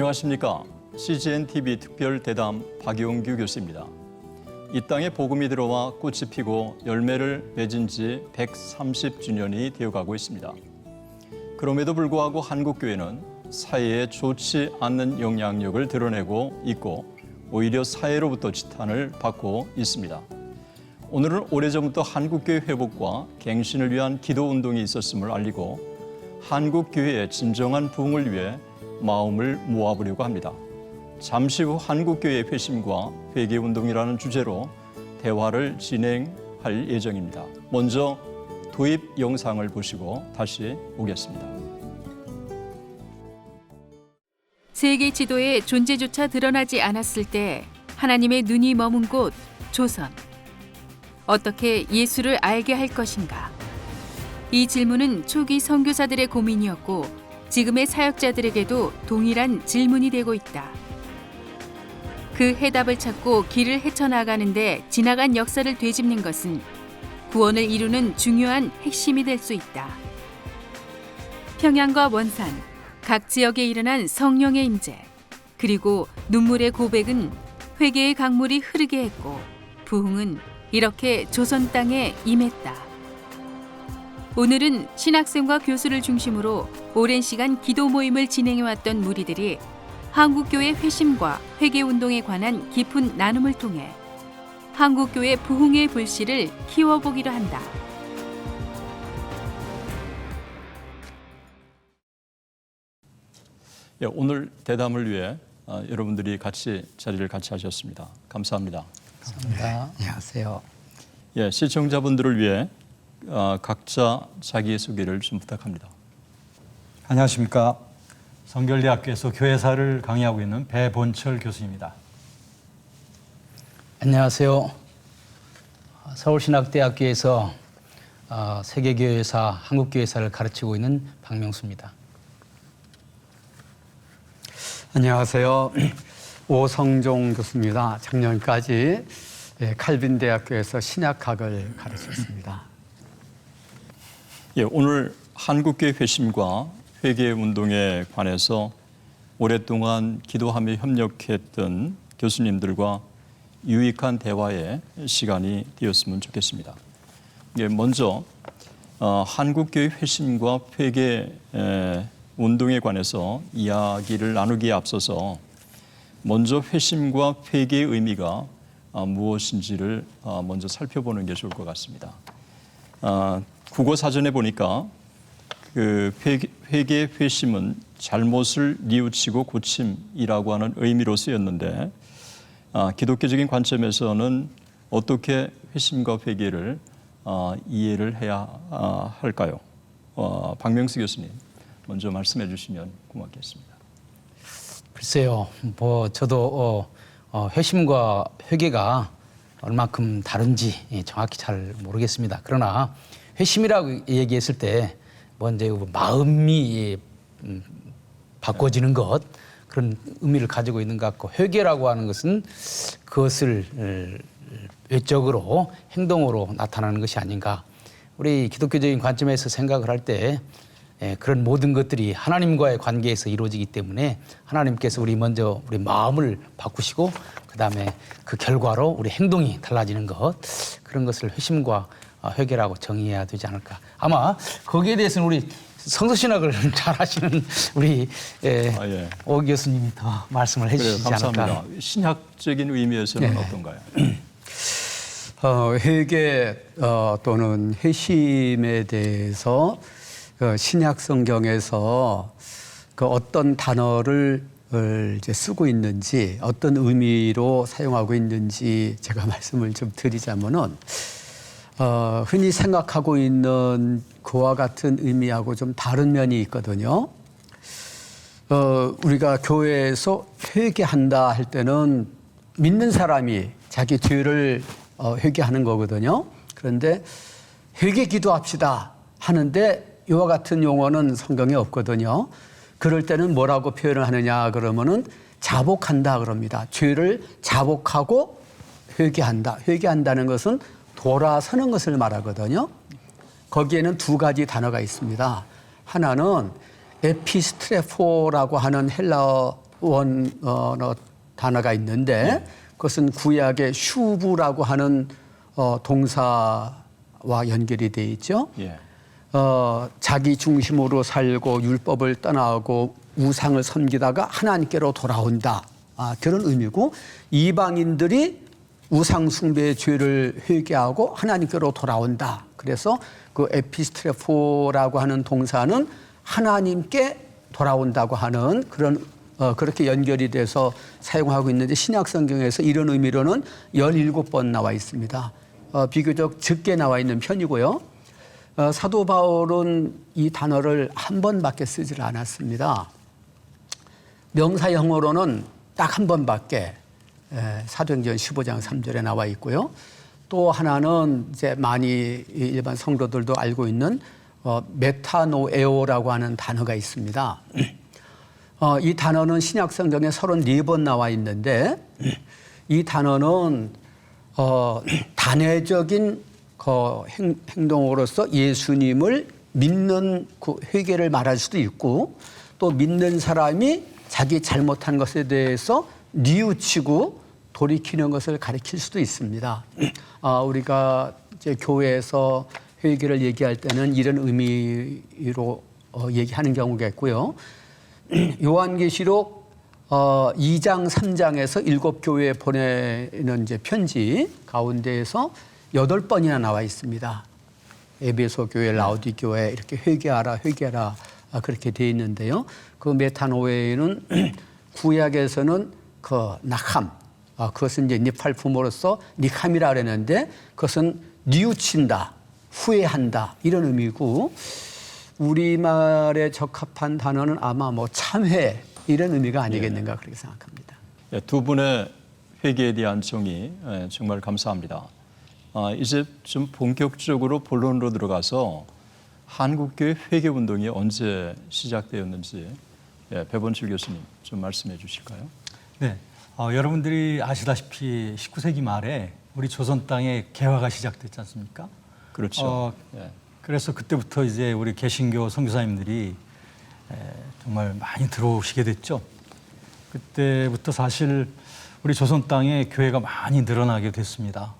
안녕하십니까. CGN TV 특별 대담 박용규 교수입니다. 이 땅에 복음이 들어와 꽃이 피고 열매를 맺은 지 130주년이 되어가고 있습니다. 그럼에도 불구하고 한국교회는 사회에 좋지 않는 영향력을 드러내고 있고 오히려 사회로부터 지탄을 받고 있습니다. 오늘은 오래전부터 한국교회 회복과 갱신을 위한 기도운동이 있었음을 알리고 한국교회의 진정한 부흥을 위해 마음을 모아보려고 합니다. 잠시 후 한국교회의 회심과 회개운동이라는 주제로 대화를 진행할 예정입니다. 먼저 도입 영상을 보시고 다시 오겠습니다. 세계 지도에 존재조차 드러나지 않았을 때 하나님의 눈이 머문 곳 조선. 어떻게 예수를 알게 할 것인가? 이 질문은 초기 선교사들의 고민이었고 지금의 사역자들에게도 동일한 질문이 되고 있다. 그 해답을 찾고 길을 헤쳐나가는데 지나간 역사를 되짚는 것은 구원을 이루는 중요한 핵심이 될 수 있다. 평양과 원산, 각 지역에 일어난 성령의 임재, 그리고 눈물의 고백은 회개의 강물이 흐르게 했고 부흥은 이렇게 조선 땅에 임했다. 오늘은 신학생과 교수를 중심으로 오랜 시간 기도 모임을 진행해왔던 무리들이 한국교회 회심과 회개운동에 관한 깊은 나눔을 통해 한국교회 부흥의 불씨를 키워보기로 한다. 오늘 대담을 위해 여러분들이 자리를 같이 하셨습니다. 감사합니다. 감사합니다. 안녕하세요. 시청자분들을 위해 각자 자기소개를 좀 부탁합니다. 안녕하십니까. 성결대학교에서 교회사를 강의하고 있는 배본철 교수입니다. 안녕하세요. 서울신학대학교에서 세계교회사, 한국교회사를 가르치고 있는 박명수입니다. 안녕하세요. 오성종 교수입니다. 작년까지 칼빈대학교에서 신약학을 가르쳤습니다. 오늘 한국교회 회심과 회개운동에 관해서 오랫동안 기도하며 협력했던 교수님들과 유익한 대화의 시간이 되었으면 좋겠습니다. 먼저 한국교회 회심과 회개운동에 관해서 이야기를 나누기에 앞서서 먼저 회심과 회개의 의미가 무엇인지를 먼저 살펴보는 게 좋을 것 같습니다. 국어사전에 보니까 그 회개 회심은 잘못을 뉘우치고 고침이라고 하는 의미로 쓰였는데 기독교적인 관점에서는 어떻게 회심과 회개를 이해를 해야 할까요? 박명수 교수님 먼저 말씀해 주시면 고맙겠습니다. 글쎄요, 저도 회심과 회개가 얼마큼 다른지 정확히 잘 모르겠습니다. 그러나 회심이라고 얘기했을 때 먼저 마음이 바꿔지는 것, 그런 의미를 가지고 있는 것 같고, 회개라고 하는 것은 그것을 외적으로 행동으로 나타나는 것이 아닌가. 우리 기독교적인 관점에서 생각을 할 때 그런 모든 것들이 하나님과의 관계에서 이루어지기 때문에 하나님께서 우리 마음을 바꾸시고 그다음에 그 결과로 우리 행동이 달라지는 것, 그런 것을 회심과 회개라고 정의해야 되지 않을까. 아마 거기에 대해서는 우리 성서신학을 잘 하시는 우리 오 교수님이 더 말씀을 해주시지 감사합니다. 않을까. 신학적인 의미에서는 어떤가요? 회개 또는 회심에 대해서 신약 성경에서 그 어떤 단어를 이제 쓰고 있는지, 어떤 의미로 사용하고 있는지 제가 말씀을 좀 드리자면은 흔히 생각하고 있는 그와 같은 의미하고 좀 다른 면이 있거든요. 우리가 교회에서 회개한다 할 때는 믿는 사람이 자기 죄를 회개하는 거거든요. 그런데 회개 기도합시다 하는데 이와 같은 용어는 성경에 없거든요. 그럴 때는 뭐라고 표현을 하느냐 그러면은 자복한다 그럽니다. 죄를 자복하고 회개한다. 회개한다는 것은 돌아서는 것을 말하거든요. 거기에는 두 가지 단어가 있습니다. 하나는 에피스트레포라고 하는 헬라어 단어가 있는데 그것은 구약의 슈브라고 하는 동사와 연결이 돼 있죠. 예. 자기 중심으로 살고 율법을 떠나고 우상을 섬기다가 하나님께로 돌아온다. 그런 의미고 이방인들이 우상 숭배의 죄를 회개하고 하나님께로 돌아온다. 그래서 그 에피스트레포라고 하는 동사는 하나님께 돌아온다고 하는 그런 그렇게 연결이 돼서 사용하고 있는데 신약 성경에서 이런 의미로는 17번 나와 있습니다. 비교적 적게 나와 있는 편이고요. 사도 바울은 이 단어를 한 번밖에 쓰질 않았습니다. 명사형어로는 딱 한 번밖에 사도행전 15장 3절에 나와 있고요. 또 하나는 이제 많이 일반 성도들도 알고 있는 메타노에오라고 하는 단어가 있습니다. 이 단어는 신약 성경에 34번 나와 있는데 이 단어는 단회적인 행동으로서 예수님을 믿는 그 회개를 말할 수도 있고 또 믿는 사람이 자기 잘못한 것에 대해서 뉘우치고 돌이키는 것을 가리킬 수도 있습니다. 우리가 이제 교회에서 회개를 얘기할 때는 이런 의미로 얘기하는 경우가 있고요. 요한계시록 2장, 3장에서 7교회에 보내는 이제 편지 가운데에서 8번이나 나와 있습니다. 에베소 교회, 라우디 교회 이렇게 회개하라, 회개하라 그렇게 되어 있는데요. 그 메타노에는 구약에서는 그 낙함, 그것은 이제 니팔품으로서 니캄이라 그랬는데 그것은 뉘우친다, 후회한다 이런 의미고 우리말에 적합한 단어는 아마 뭐 참회 이런 의미가 아니겠는가 그렇게 생각합니다. 예, 두 분의 회개에 대한 정의 정말 감사합니다. 이제 좀 본격적으로 본론으로 들어가서 한국교회 회개운동이 언제 시작되었는지 배본철 교수님 좀 말씀해 주실까요? 네, 여러분들이 아시다시피 19세기 말에 우리 조선 땅에 개화가 시작됐지 않습니까? 그렇죠. 그래서 그때부터 이제 우리 개신교 선교사님들이 정말 많이 들어오시게 됐죠. 그때부터 사실 우리 조선 땅에 교회가 많이 늘어나게 됐습니다.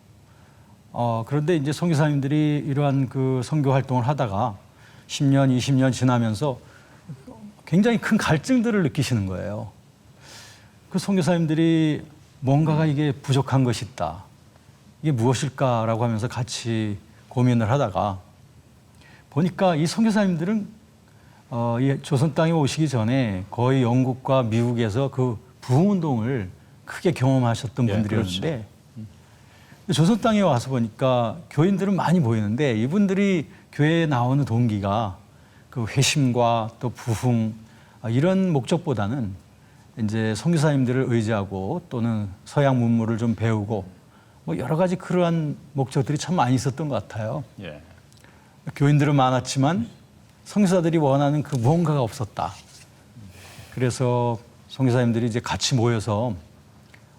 그런데 이제 선교사님들이 이러한 그 선교 활동을 하다가 10년, 20년 지나면서 굉장히 큰 갈증들을 느끼시는 거예요. 그 선교사님들이 뭔가가 이게 부족한 것이 있다. 이게 무엇일까라고 하면서 같이 고민을 하다가 보니까 이 선교사님들은 이 조선 땅에 오시기 전에 거의 영국과 미국에서 그 부흥운동을 크게 경험하셨던 분들이었는데 그렇죠. 조선 땅에 와서 보니까 교인들은 많이 보이는데 이분들이 교회에 나오는 동기가 그 회심과 또 부흥 이런 목적보다는 이제 선교사님들을 의지하고 또는 서양 문물을 좀 배우고 뭐 여러 가지 그러한 목적들이 참 많이 있었던 것 같아요. 예. 교인들은 많았지만 선교사들이 원하는 그 무언가가 없었다. 그래서 선교사님들이 이제 같이 모여서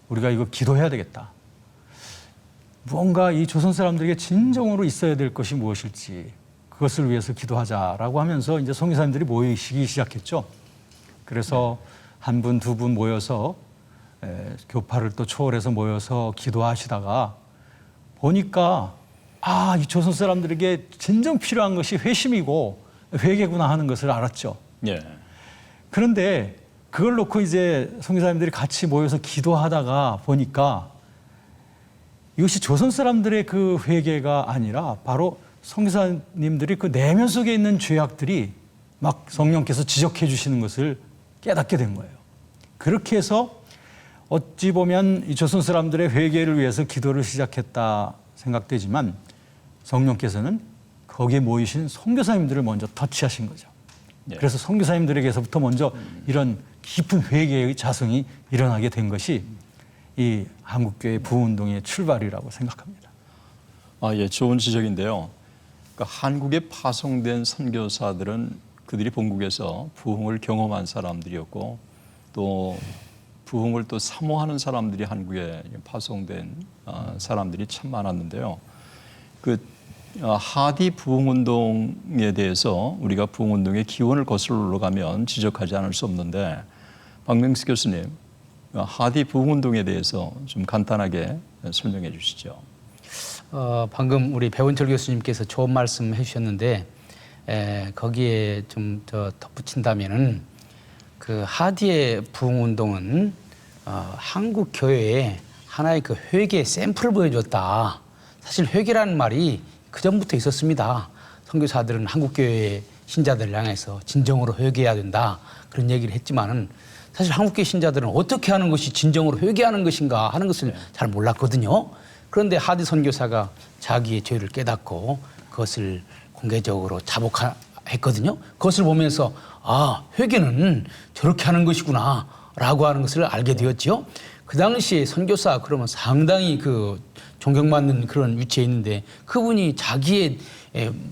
우리가 이거 기도해야 되겠다. 무언가 이 조선 사람들에게 진정으로 있어야 될 것이 무엇일지 그것을 위해서 기도하자라고 하면서 이제 선교사님들이 모이시기 시작했죠. 그래서 한 분, 두 분 모여서 교파를 또 초월해서 모여서 기도하시다가 보니까 이 조선 사람들에게 진정 필요한 것이 회심이고 회개구나 하는 것을 알았죠. 예. 그런데 그걸 놓고 이제 선교사님들이 같이 모여서 기도하다가 보니까 이것이 조선 사람들의 그 회개가 아니라 바로 선교사님들이 그 내면 속에 있는 죄악들이 막 성령께서 지적해 주시는 것을 깨닫게 된 거예요. 그렇게 해서 어찌 보면 이 조선 사람들의 회개를 위해서 기도를 시작했다 생각되지만 성령께서는 거기에 모이신 선교사님들을 먼저 터치하신 거죠. 네. 그래서 선교사님들에게서부터 먼저 이런 깊은 회개의 자성이 일어나게 된 것이 이 한국교회 부흥운동의 출발이라고 생각합니다. 예, 좋은 지적인데요. 그러니까 한국에 파송된 선교사들은 그들이 본국에서 부흥을 경험한 사람들이었고 또 부흥을 또 사모하는 사람들이 한국에 파송된 사람들이 참 많았는데요. 그 하디 부흥운동에 대해서 우리가 부흥운동의 기원을 거슬러 가면 지적하지 않을 수 없는데 박명수 교수님, 하디 부흥운동에 대해서 좀 간단하게 설명해 주시죠. 방금 우리 배원철 교수님께서 좋은 말씀 해주셨는데 거기에 좀 더 덧붙인다면은 그 하디의 부흥운동은 한국 교회에 하나의 그 회개 샘플을 보여줬다. 사실 회개라는 말이 그 전부터 있었습니다. 선교사들은 한국 교회 신자들을 향해서 진정으로 회개해야 된다 그런 얘기를 했지만은 사실 한국교회 신자들은 어떻게 하는 것이 진정으로 회개하는 것인가 하는 것을 잘 몰랐거든요. 그런데 하디 선교사가 자기의 죄를 깨닫고 그것을 공개적으로 자복했거든요. 그것을 보면서 아, 회개는 저렇게 하는 것이구나 라고 하는 것을 알게 되었죠. 그 당시에 선교사 그러면 상당히 그 존경받는 그런 위치에 있는데 그분이 자기의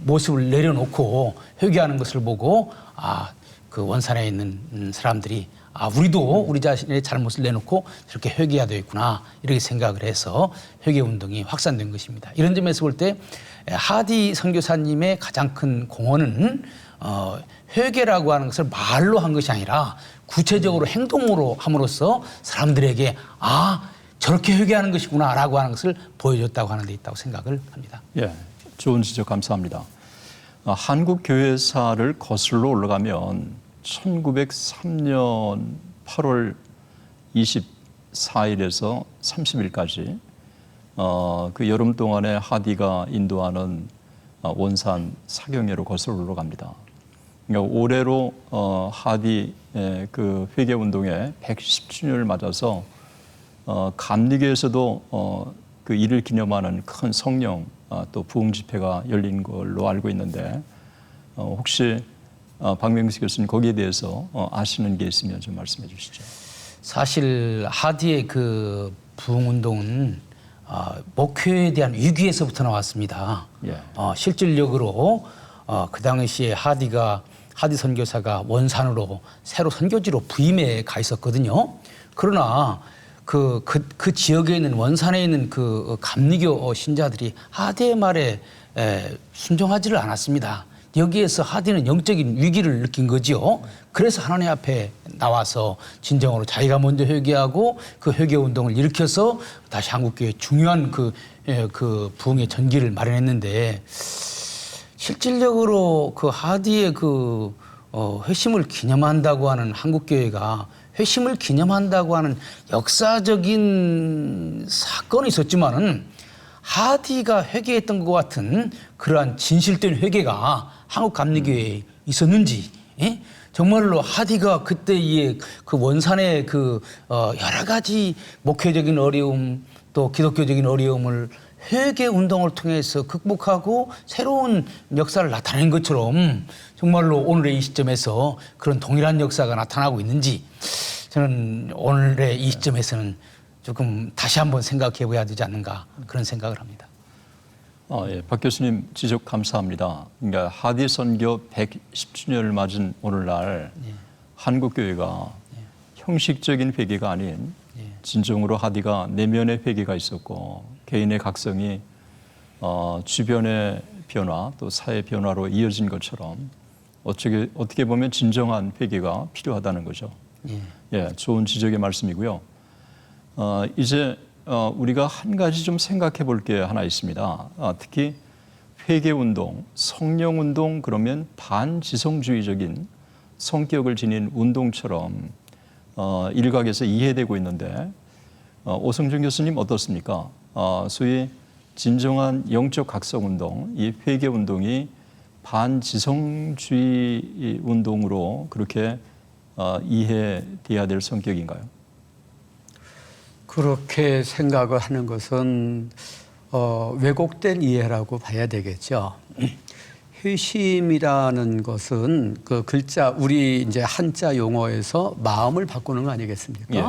모습을 내려놓고 회개하는 것을 보고 아, 그 원산에 있는 사람들이 아, 우리도 우리 자신의 잘못을 내놓고 저렇게 회개해야 되겠구나 이렇게 생각을 해서 회개 운동이 확산된 것입니다. 이런 점에서 볼 때 하디 선교사님의 가장 큰 공헌은 회개라고 하는 것을 말로 한 것이 아니라 구체적으로 행동으로 함으로써 사람들에게 아, 저렇게 회개하는 것이구나라고 하는 것을 보여줬다고 하는 데 있다고 생각을 합니다. 예, 좋은 지적 감사합니다. 한국 교회사를 거슬러 올라가면 1903년 8월 24일에서 30일까지 그 여름 동안에 하디가 인도하는 원산 사경회로 거슬러 올라갑니다. 그러니까 올해로 하디 그 회개 운동의 110주년을 맞아서 감리교에서도 그 이를 기념하는 큰 성령 또 부흥 집회가 열린 걸로 알고 있는데 혹시 박명수 교수님 거기에 대해서 아시는 게 있으면 좀 말씀해 주시죠. 사실 하디의 그 부흥 운동은 목회에 대한 위기에서부터 나왔습니다. 예. 실질적으로 그 당시에 하디 선교사가 원산으로 새로 선교지로 부임해 가 있었거든요. 그러나 그 지역에 있는 원산에 있는 그 감리교 신자들이 하디의 말에 순종하지를 않았습니다. 여기에서 하디는 영적인 위기를 느낀 거지요. 그래서 하나님 앞에 나와서 진정으로 자기가 먼저 회개하고 그 회개 운동을 일으켜서 다시 한국교회 중요한 그 부흥의 전기를 마련했는데 실질적으로 그 하디의 그 회심을 기념한다고 하는 한국교회가 회심을 기념한다고 하는 역사적인 사건이 있었지만은 하디가 회개했던 것 같은 그러한 진실된 회개가 한국 감리교회에 있었는지, 예? 정말로 하디가 그때의 그 원산의 그 여러 가지 목회적인 어려움 또 기독교적인 어려움을 회개 운동을 통해서 극복하고 새로운 역사를 나타낸 것처럼 정말로 오늘의 이 시점에서 그런 동일한 역사가 나타나고 있는지 저는 오늘의 이 시점에서는 조금 다시 한번 생각해 봐야 되지 않는가 그런 생각을 합니다. 예, 박 교수님 지적 감사합니다. 그러니까 하디 선교 110주년을 맞은 오늘날 한국 교회가 형식적인 회개가 아닌 진정으로 하디가 내면의 회개가 있었고 개인의 각성이 주변의 변화 또 사회 변화로 이어진 것처럼 어떻게 보면 진정한 회개가 필요하다는 거죠. 예, 좋은 지적의 말씀이고요. 이제 우리가 한 가지 좀 생각해 볼 게 하나 있습니다. 특히 회개운동, 성령운동 그러면 반지성주의적인 성격을 지닌 운동처럼 일각에서 이해되고 있는데 오성준 교수님 어떻습니까? 소위 진정한 영적 각성운동, 이 회개운동이 반지성주의 운동으로 그렇게 이해돼야 될 성격인가요? 그렇게 생각을 하는 것은 왜곡된 이해라고 봐야 되겠죠. 회심이라는 것은 그 글자 우리 이제 한자 용어에서 마음을 바꾸는 거 아니겠습니까? 예.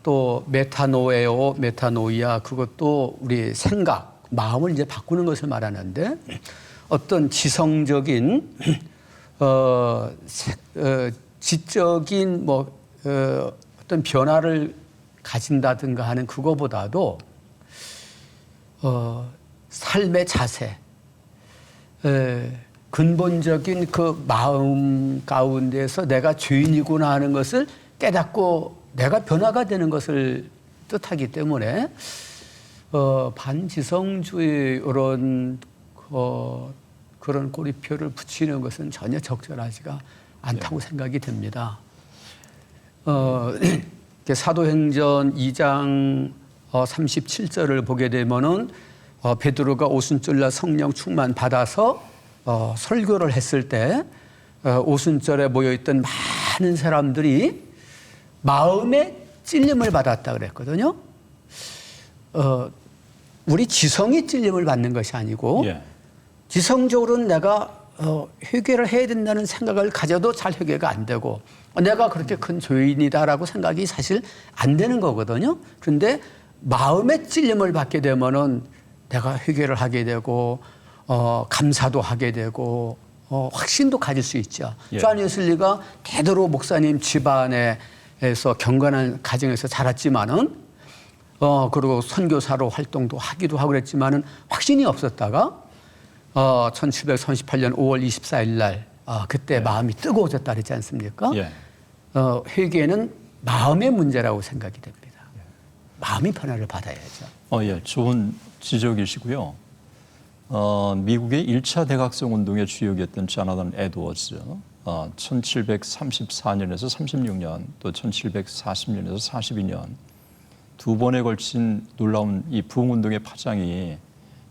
또 메타노에오, 메타노이아 그것도 우리 생각, 마음을 이제 바꾸는 것을 말하는데 어떤 지성적인 지적인 어떤 변화를 가진다든가 하는 그거보다도 삶의 자세, 근본적인 그 마음 가운데서 내가 죄인이구나 하는 것을 깨닫고 내가 변화가 되는 것을 뜻하기 때문에 반지성주의 이런 그런 꼬리표를 붙이는 것은 전혀 적절하지가 않다고 생각이 됩니다. 사도행전 2장 37절을 보게 되면은 베드로가 오순절날 성령 충만 받아서 설교를 했을 때 오순절에 모여있던 많은 사람들이 마음에 찔림을 받았다 그랬거든요. 우리 지성이 찔림을 받는 것이 아니고 예. 지성적으로는 내가 회개를 해야 된다는 생각을 가져도 잘 회개가 안 되고 내가 그렇게 큰 죄인이다라고 생각이 사실 안 되는 거거든요. 그런데 마음의 찔림을 받게 되면은 내가 회개를 하게 되고 감사도 하게 되고 확신도 가질 수 있죠. 예. 존 웨슬리가 대대로 목사님 집안에서 경건한 가정에서 자랐지만은 그리고 선교사로 활동도 하기도 하고 그랬지만은 확신이 없었다가 1738년 5월 24일 날 그때 마음이 뜨거워졌다 그랬지 않습니까? 예. 회개는 마음의 문제라고 생각이 됩니다. 마음이 변화를 받아야죠. 예, 좋은 지적이시고요. 미국의 1차 대각성 운동의 주역이었던 조나단 에드워즈, 1734년에서 36년, 또 1740년에서 42년 두 번에 걸친 놀라운 이 부흥운동의 파장이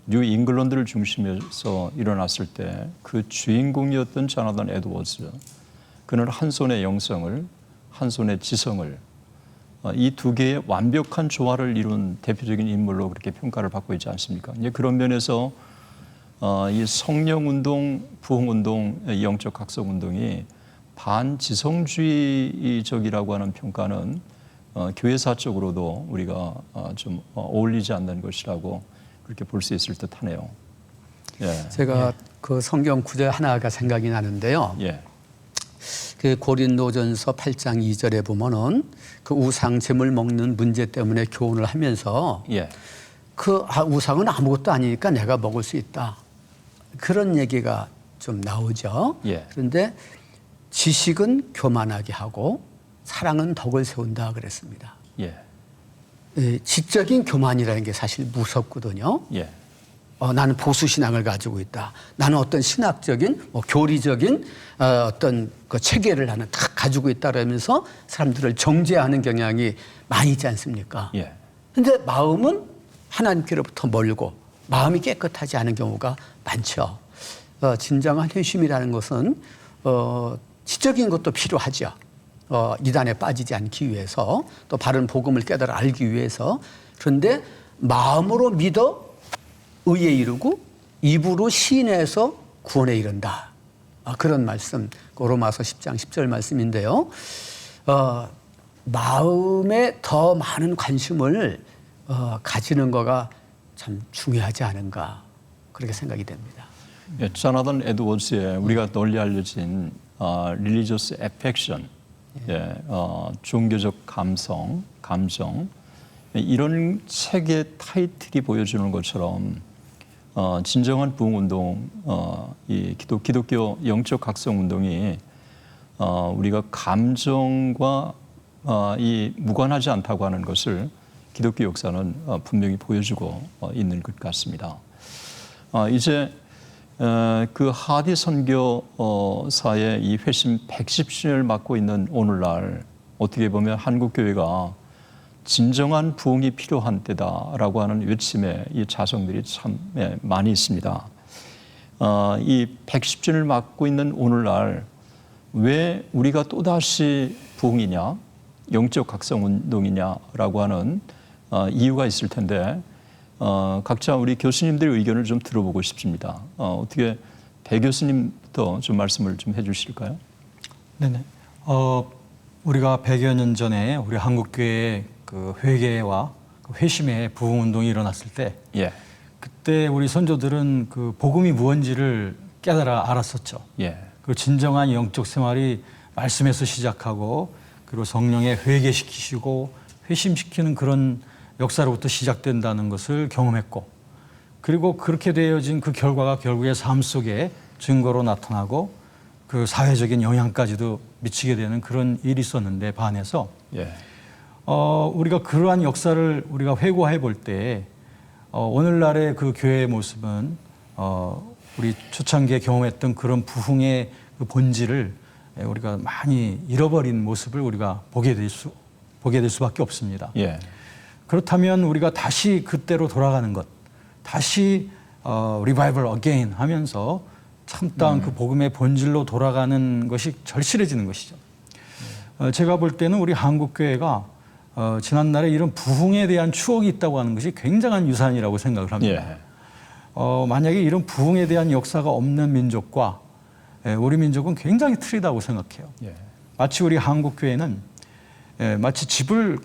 뉴 잉글랜드를 중심해서 일어났을 때 그 주인공이었던 조나단 에드워즈, 그는 한 손의 영성을, 한 손의 지성을 이 두 개의 완벽한 조화를 이룬 대표적인 인물로 그렇게 평가를 받고 있지 않습니까? 이제 그런 면에서 이 성령운동, 부흥운동, 영적 각성운동이 반지성주의적이라고 하는 평가는 교회사적으로도 우리가 좀 어울리지 않는 것이라고 그렇게 볼 수 있을 듯하네요. 예. 제가 그 성경 구절 하나가 생각이 나는데요. 예. 그 고린도전서 8장 2절에 보면은 그 우상 제물 먹는 문제 때문에 교훈을 하면서 예. 그 우상은 아무것도 아니니까 내가 먹을 수 있다. 그런 얘기가 좀 나오죠. 예. 그런데 지식은 교만하게 하고 사랑은 덕을 세운다 그랬습니다. 예. 지적인 교만이라는 게 사실 무섭거든요. 예. 나는 보수 신앙을 가지고 있다. 나는 어떤 신학적인, 교리적인 어떤 그 체계를 나는 다 가지고 있다라면서 사람들을 정죄하는 경향이 많이 있지 않습니까? 예. 근데 마음은 하나님께로부터 멀고 마음이 깨끗하지 않은 경우가 많죠. 진정한 회심이라는 것은 지적인 것도 필요하죠. 이단에 빠지지 않기 위해서 또 바른 복음을 깨달아 알기 위해서. 그런데 마음으로 믿어 의에 이르고 입으로 시인해서 구원에 이른다. 그런 말씀, 로마서 10장 10절 말씀인데요. 마음에 더 많은 관심을 가지는 거가 참 중요하지 않은가 그렇게 생각이 됩니다. 예, 조나단 에드워즈의 우리가 널리 알려진 Religious Affection, 예, 종교적 감성, 감정, 이런 책의 타이틀이 보여주는 것처럼 진정한 부흥운동, 이 기독교 영적 각성운동이 우리가 감정과 이 무관하지 않다고 하는 것을 기독교 역사는 분명히 보여주고 있는 것 같습니다. 이제 그 하디 선교사의 이 회심 110주년을 맞고 있는 오늘날 어떻게 보면 한국 교회가 진정한 부흥이 필요한 때다라고 하는 외침의 이 자성들이 참 많이 있습니다. 이 110주년을 맞고 있는 오늘날 왜 우리가 또다시 부흥이냐, 영적 각성운동이냐라고 하는 이유가 있을 텐데 각자 우리 교수님들의 의견을 좀 들어보고 싶습니다. 어떻게 배 교수님부터 좀 말씀을 좀 해주실까요? 네네. 우리가 100여 년 전에 우리 한국교회의 그 회개와 그 회심의 부흥운동이 일어났을 때, 예. 그때 우리 선조들은 그 복음이 무언지를 깨달아 알았었죠. 예. 그 진정한 영적 생활이 말씀에서 시작하고 그리고 성령에 회개시키시고 회심시키는 그런 역사로부터 시작된다는 것을 경험했고, 그리고 그렇게 되어진 그 결과가 결국에 삶 속에 증거로 나타나고 그 사회적인 영향까지도 미치게 되는 그런 일이 있었는데 반해서 예. 우리가 그러한 역사를 우리가 회고해 볼 때 오늘날의 그 교회의 모습은 우리 초창기에 경험했던 그런 부흥의 그 본질을 우리가 많이 잃어버린 모습을 우리가 보게 될 수밖에 없습니다. 예. 그렇다면 우리가 다시 그때로 돌아가는 것, 다시 리바이벌 어게인 하면서 참다운 그 복음의 본질로 돌아가는 것이 절실해지는 것이죠. 제가 볼 때는 우리 한국교회가 지난날에 이런 부흥에 대한 추억이 있다고 하는 것이 굉장한 유산이라고 생각을 합니다. 예. 만약에 이런 부흥에 대한 역사가 없는 민족과 우리 민족은 굉장히 틀리다고 생각해요. 예. 마치 우리 한국교회는 마치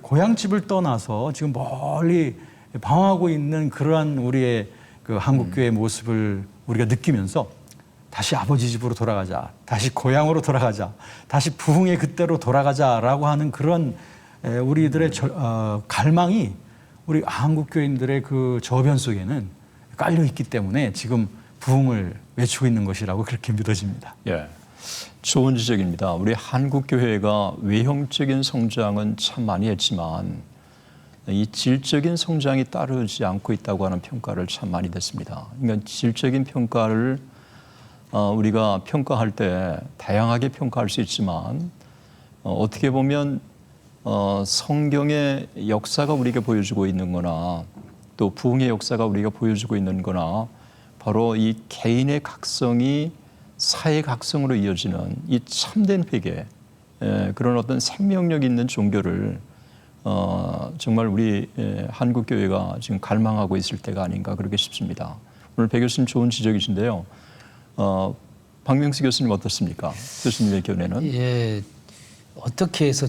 고향집을 떠나서 지금 멀리 방황하고 있는 그러한 우리의 그 한국교회의 모습을 우리가 느끼면서 다시 아버지 집으로 돌아가자, 다시 고향으로 돌아가자, 다시 부흥의 그때로 돌아가자라고 하는 그런 우리들의 갈망이 우리 한국교인들의 그 저변 속에는 깔려 있기 때문에 지금 부흥을 외치고 있는 것이라고 그렇게 믿어집니다. 예. 좋은 지적입니다. 우리 한국 교회가 외형적인 성장은 참 많이 했지만 이 질적인 성장이 따르지 않고 있다고 하는 평가를 참 많이 듣습니다. 그러니까 질적인 평가를 우리가 평가할 때 다양하게 평가할 수 있지만 어떻게 보면 성경의 역사가 우리가 보여주고 있는 거나 또 부흥의 역사가 우리가 보여주고 있는 거나 바로 이 개인의 각성이 사회 각성으로 이어지는 이 참된 회개, 그런 어떤 생명력 있는 종교를 정말 우리 한국 교회가 지금 갈망하고 있을 때가 아닌가 그렇게 싶습니다. 오늘 배 교수님 좋은 지적이신데요. 박명수 교수님 어떻습니까? 교수님의 견해는? 예, 어떻게 해서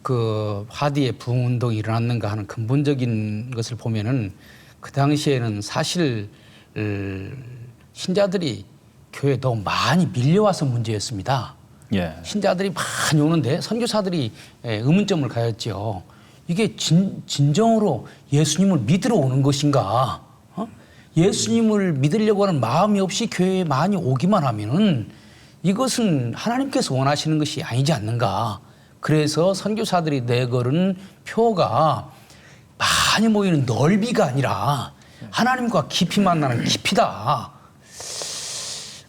그 화디의 부흥 운동이 일어났는가 하는 근본적인 것을 보면은 그 당시에는 사실 신자들이 교회에 너무 많이 밀려와서 문제였습니다. 예. 신자들이 많이 오는데 선교사들이 의문점을 가졌죠. 이게 진정으로 예수님을 믿으러 오는 것인가? 예수님을 믿으려고 하는 마음이 없이 교회에 많이 오기만 하면은 이것은 하나님께서 원하시는 것이 아니지 않는가. 그래서 선교사들이 내걸은 표가 많이 모이는 넓이가 아니라 하나님과 깊이 만나는 깊이다.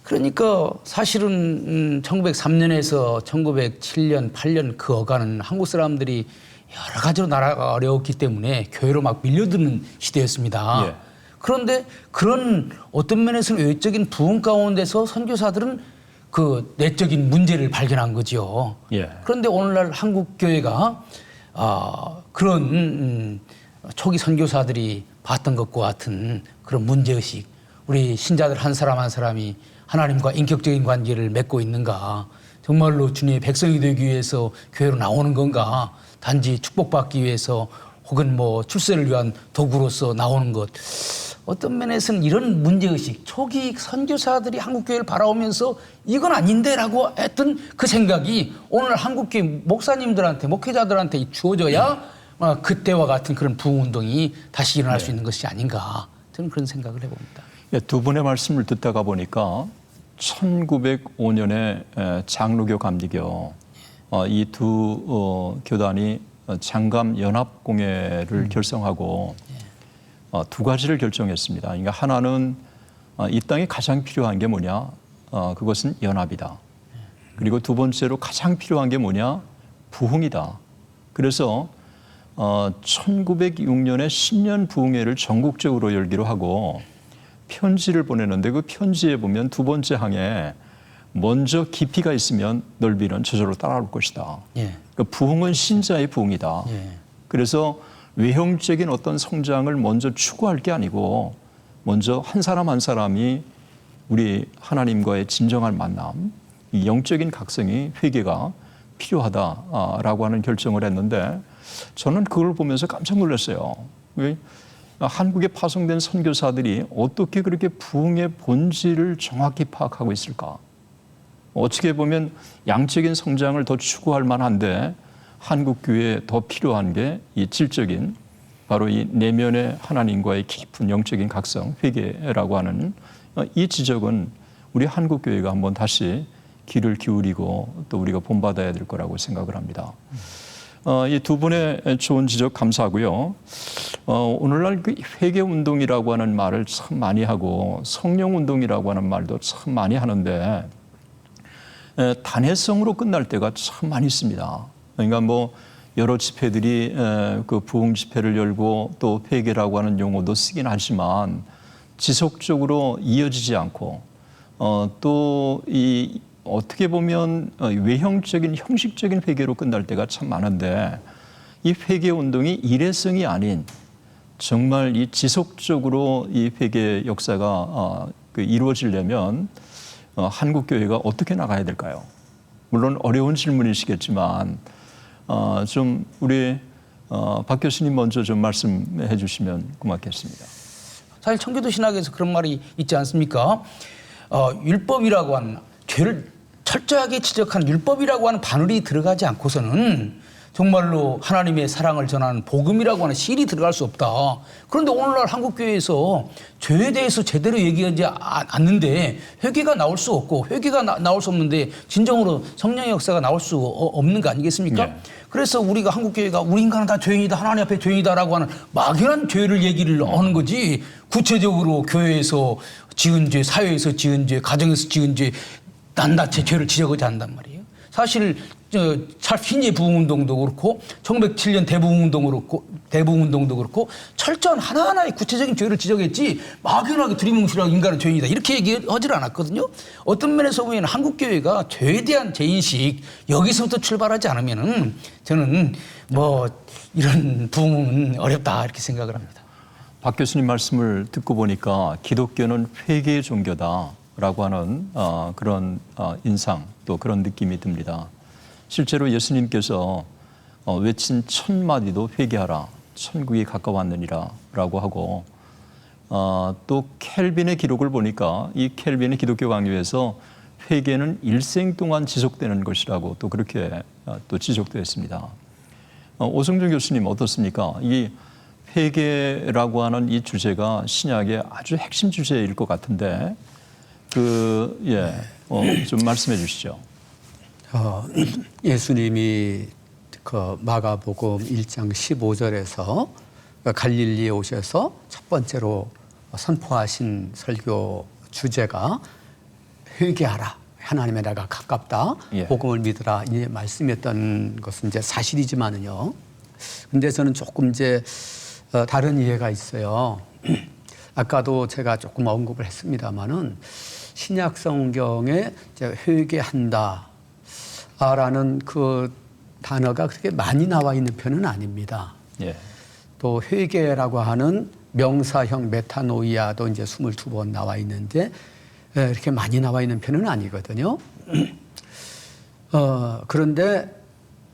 그러니까 사실은 1903년에서 1907년, 8년 그 어간은 한국 사람들이 여러 가지로 나라가 어려웠기 때문에 교회로 막 밀려드는 시대였습니다. 예. 그런데 그런 어떤 면에서는 외적인 부흥 가운데서 선교사들은 그 내적인 문제를 발견한 거죠. 예. 그런데 오늘날 한국 교회가 그런 초기 선교사들이 봤던 것과 같은 그런 문제의식, 우리 신자들 한 사람 한 사람이 하나님과 인격적인 관계를 맺고 있는가, 정말로 주님의 백성이 되기 위해서 교회로 나오는 건가, 단지 축복받기 위해서 혹은 뭐 출세를 위한 도구로서 나오는 것. 어떤 면에서는 이런 문제의식, 초기 선교사들이 한국교회를 바라오면서 이건 아닌데라고 했던 그 생각이 오늘 한국교회 목사님들한테, 목회자들한테 주어져야 그때와 같은 그런 부흥운동이 다시 일어날 수 있는 것이 아닌가, 저는 그런 생각을 해봅니다. 예, 두 분의 말씀을 듣다가 보니까 1905년에 장로교 감리교 이 두 교단이 장감 연합공회를 결성하고 두 가지를 결정했습니다. 그러니까 하나는 이 땅에 가장 필요한 게 뭐냐? 그것은 연합이다. 그리고 두 번째로 가장 필요한 게 뭐냐? 부흥이다. 그래서 1906년에 신년 부흥회를 전국적으로 열기로 하고 편지를 보내는데 그 편지에 보면 두 번째 항에 먼저 깊이가 있으면 넓이는 저절로 따라올 것이다. 예. 그러니까 부흥은 신자의 부흥이다. 예. 그래서 외형적인 어떤 성장을 먼저 추구할 게 아니고 먼저 한 사람 한 사람이 우리 하나님과의 진정한 만남, 이 영적인 각성이 회개가 필요하다라고 하는 결정을 했는데 저는 그걸 보면서 깜짝 놀랐어요. 한국에 파송된 선교사들이 어떻게 그렇게 부흥의 본질을 정확히 파악하고 있을까? 어떻게 보면 양적인 성장을 더 추구할 만한데 한국 교회에 더 필요한 게 이 질적인 바로 이 내면의 하나님과의 깊은 영적인 각성, 회개라고 하는 이 지적은 우리 한국 교회가 한번 다시 귀를 기울이고 또 우리가 본받아야 될 거라고 생각을 합니다. 이 두 분의 좋은 지적 감사하고요. 오늘날 그 회개 운동이라고 하는 말을 참 많이 하고 성령 운동이라고 하는 말도 참 많이 하는데 단회성으로 끝날 때가 참 많이 있습니다. 그러니까 뭐 여러 집회들이 그 부흥 집회를 열고 또 회개라고 하는 용어도 쓰긴 하지만 지속적으로 이어지지 않고 또 이 어떻게 보면 외형적인 형식적인 회개로 끝날 때가 참 많은데 이 회개 운동이 일회성이 아닌 정말 이 지속적으로 이 회개 역사가 이루어지려면 한국 교회가 어떻게 나가야 될까요? 물론 어려운 질문이시겠지만 좀 우리 박 교수님 먼저 좀 말씀해 주시면 고맙겠습니다. 사실 청교도 신학에서 그런 말이 있지 않습니까? 율법이라고 하는 죄를 철저하게 지적한 율법이라고 하는 바늘이 들어가지 않고서는 정말로 하나님의 사랑을 전하는 복음이라고 하는 실이 들어갈 수 없다. 그런데 오늘날 한국교회에서 죄에 대해서 제대로 얘기하지 않는데 회개가 나올 수 없고 회개가 나올 수 없는데 진정으로 성령의 역사가 나올 수 없는 거 아니겠습니까? 네. 그래서 우리가 한국교회가 우리 인간은 다 죄인이다. 하나님 앞에 죄인이다라고 하는 막연한 죄를 얘기를 하는 거지 구체적으로 교회에서 지은 죄, 사회에서 지은 죄, 가정에서 지은 죄 낱낱이 죄를 지적하지 않는단 말이에요. 사실 흰예 부흥운동도 그렇고 1907년 대부흥운동도 그렇고 철저한 하나하나의 구체적인 죄를 지적했지 막연하게 두리뭉실하게 인간은 죄인이다 이렇게 얘기하지 않았거든요. 어떤 면에서 보면 한국교회가 죄에 대한 죄인식 여기서부터 출발하지 않으면은 저는 뭐 이런 부흥은 어렵다 이렇게 생각을 합니다. 박 교수님 말씀을 듣고 보니까 기독교는 회개의 종교다라고 하는 그런 인상 또 그런 느낌이 듭니다. 실제로 예수님께서 외친 1000마디도 회개하라 천국이 가까웠느니라 라고 하고 또 켈빈의 기록을 보니까 이 켈빈의 기독교 강요에서 회개는 일생 동안 지속되는 것이라고 또 그렇게 또 지적되어 있습니다. 오성준 교수님 어떻습니까? 이 회개라고 하는 이 주제가 신약의 아주 핵심 주제일 것 같은데 좀 말씀해 주시죠. 예수님이 그 마가복음 1장 15절에서 갈릴리에 오셔서 첫 번째로 선포하신 설교 주제가 회개하라. 하나님의 나라가 가깝다. 예. 복음을 믿으라. 이 말씀이었던 것은 이제 사실이지만은요. 근데 저는 조금 이제 다른 이해가 있어요. 아까도 제가 조금 언급을 했습니다만은 신약 성경에 이제 회개한다. 라는 그 단어가 그렇게 많이 나와 있는 편은 아닙니다. 예. 또 회개라고 하는 명사형 메타노이아도 이제 22번 나와 있는데 이렇게 많이 나와 있는 편은 아니거든요. 그런데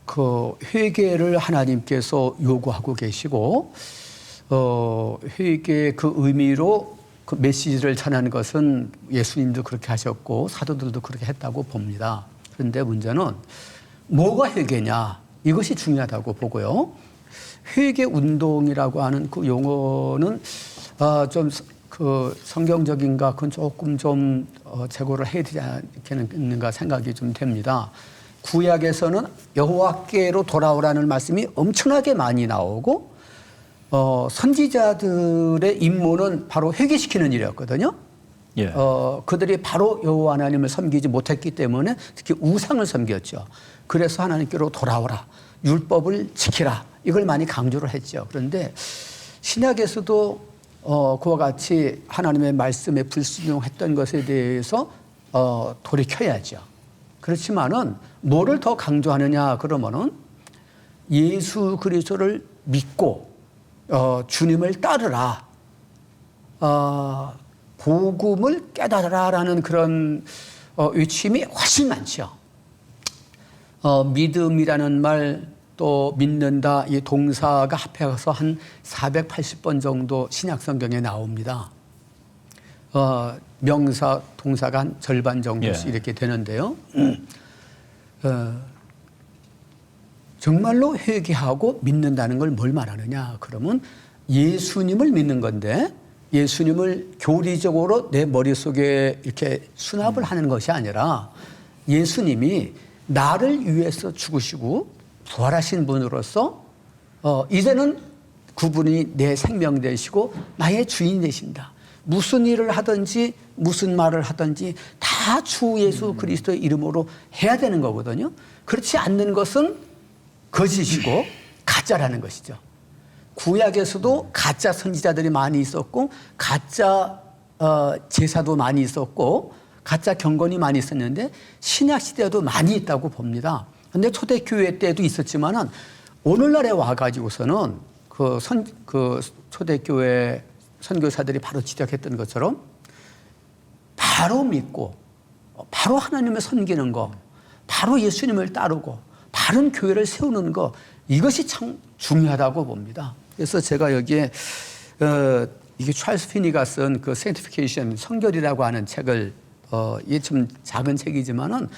그 회개를 하나님께서 요구하고 계시고 회개의 그 의미로 그 메시지를 전하는 것은 예수님도 그렇게 하셨고 사도들도 그렇게 했다고 봅니다. 그런데 문제는 뭐가 회개냐 이것이 중요하다고 보고요. 회개 운동이라고 하는 그 용어는 좀 그 성경적인가 그건 조금 좀 제고를 해야 되지 않겠는가 생각이 좀 됩니다. 구약에서는 여호와께로 돌아오라는 말씀이 엄청나게 많이 나오고 선지자들의 임무는 바로 회개시키는 일이었거든요. 예. 그들이 바로 여호와 하나님을 섬기지 못했기 때문에 특히 우상을 섬겼죠. 그래서 하나님께로 돌아오라. 율법을 지키라. 이걸 많이 강조를 했죠. 그런데 신약에서도 그와 같이 하나님의 말씀에 불순종했던 것에 대해서 돌이켜야죠. 그렇지만은 뭐를 더 강조하느냐 그러면은 예수 그리스도를 믿고 주님을 따르라. 복음을 깨달으라라는 그런 외침이 훨씬 많죠. 믿음이라는 말 또 믿는다 이 동사가 합해서 한 480번 정도 신약 성경에 나옵니다. 명사 동사가 한 절반 정도씩 이렇게 되는데요. 정말로 회개하고 믿는다는 걸 뭘 말하느냐 그러면 예수님을 믿는 건데 예수님을 교리적으로 내 머릿속에 이렇게 수납을 하는 것이 아니라 예수님이 나를 위해서 죽으시고 부활하신 분으로서 이제는 그분이 내 생명 되시고 나의 주인 되신다. 무슨 일을 하든지 무슨 말을 하든지 다 주 예수 그리스도의 이름으로 해야 되는 거거든요. 그렇지 않는 것은 거짓이고 가짜라는 것이죠. 구약에서도 가짜 선지자들이 많이 있었고 가짜 제사도 많이 있었고 가짜 경건이 많이 있었는데 신약 시대에도 많이 있다고 봅니다. 그런데 초대교회 때도 있었지만은 오늘날에 와가지고서는 그 초대교회 선교사들이 바로 지적했던 것처럼 바로 믿고 바로 하나님을 섬기는 거, 바로 예수님을 따르고 바른 교회를 세우는 거, 이것이 참 중요하다고 봅니다. 그래서 제가 여기에 이게 찰스 피니가 쓴 그 Sanctification, 성결이라고 하는 책을 이게 좀 작은 책이지만은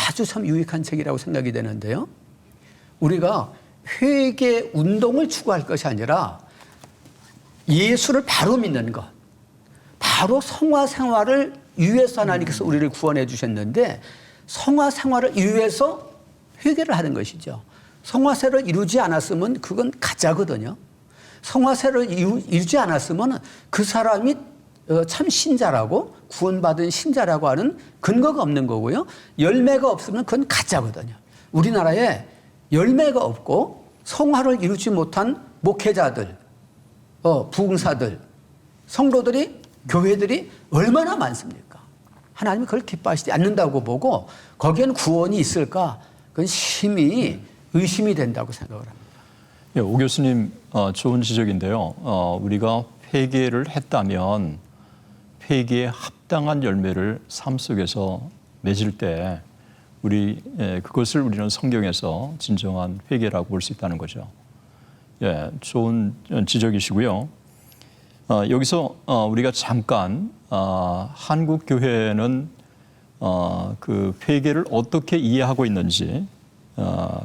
아주 참 유익한 책이라고 생각이 되는데요. 우리가 회개 운동을 추구할 것이 아니라 예수를 바로 믿는 것, 바로 성화 생활을 위해서 하나님께서 우리를 구원해 주셨는데 성화 생활을 위해서 회개를 하는 것이죠. 성화세를 이루지 않았으면 그건 가짜거든요. 성화세를 이루지 않았으면 그 사람이 참 신자라고 구원받은 신자라고 하는 근거가 없는 거고요. 열매가 없으면 그건 가짜거든요. 우리나라에 열매가 없고 성화를 이루지 못한 목회자들, 부흥사들, 성도들이, 교회들이 얼마나 많습니까? 하나님이 그걸 기뻐하시지 않는다고 보고 거기에는 구원이 있을까? 그건 심히 의심이 된다고 생각을 합니다. 예, 오 교수님 좋은 지적인데요. 우리가 회개를 했다면 회개에 합당한 열매를 삶 속에서 맺을 때 그것을 우리는 성경에서 진정한 회개라고 볼 수 있다는 거죠. 예, 좋은 지적이시고요. 여기서 우리가 잠깐 한국 교회는 그 회개를 어떻게 이해하고 있는지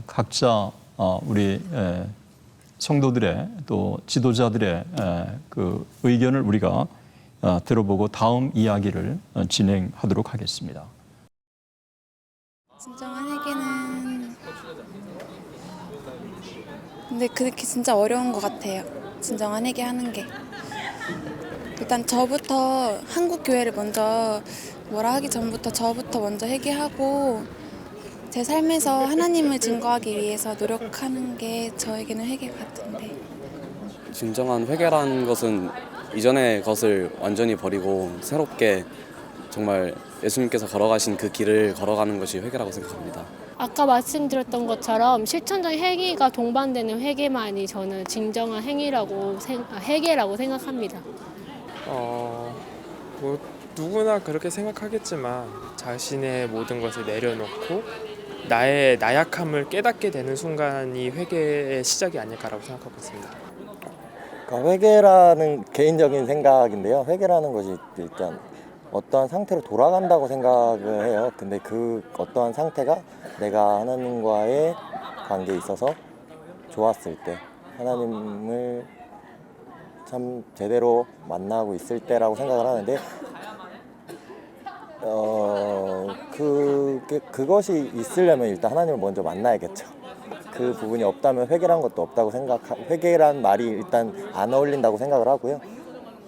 각자 우리 성도들의 또 지도자들의 그 의견을 우리가 들어보고 다음 이야기를 진행하도록 하겠습니다. 진정한 회개는 근데 그렇게 진짜 어려운 것 같아요. 진정한 회개하는 게 일단 저부터 한국 교회를 먼저 뭐라 하기 전부터 저부터 먼저 회개하고 제 삶에서 하나님을 증거하기 위해서 노력하는 게 저에게는 회개 같은데 진정한 회개라는 것은 이전의 것을 완전히 버리고 새롭게 정말 예수님께서 걸어가신 그 길을 걸어가는 것이 회개라고 생각합니다. 아까 말씀드렸던 것처럼 실천적인 회개가 동반되는 회개만이 저는 진정한 회개라고 생각합니다. 뭐 누구나 그렇게 생각하겠지만 자신의 모든 것을 내려놓고 나의 나약함을 깨닫게 되는 순간이 회개의 시작이 아닐까라고 생각하고 있습니다. 그러니까 회개라는 개인적인 생각인데요. 회개라는 것이 일단 어떠한 상태로 돌아간다고 생각을 해요. 근데 그 어떠한 상태가 내가 하나님과의 관계에 있어서 좋았을 때, 하나님을 참 제대로 만나고 있을 때라고 생각을 하는데 그것이 있으려면 일단 하나님을 먼저 만나야겠죠. 그 부분이 없다면 회개란 것도 없다고 회개란 말이 일단 안 어울린다고 생각을 하고요.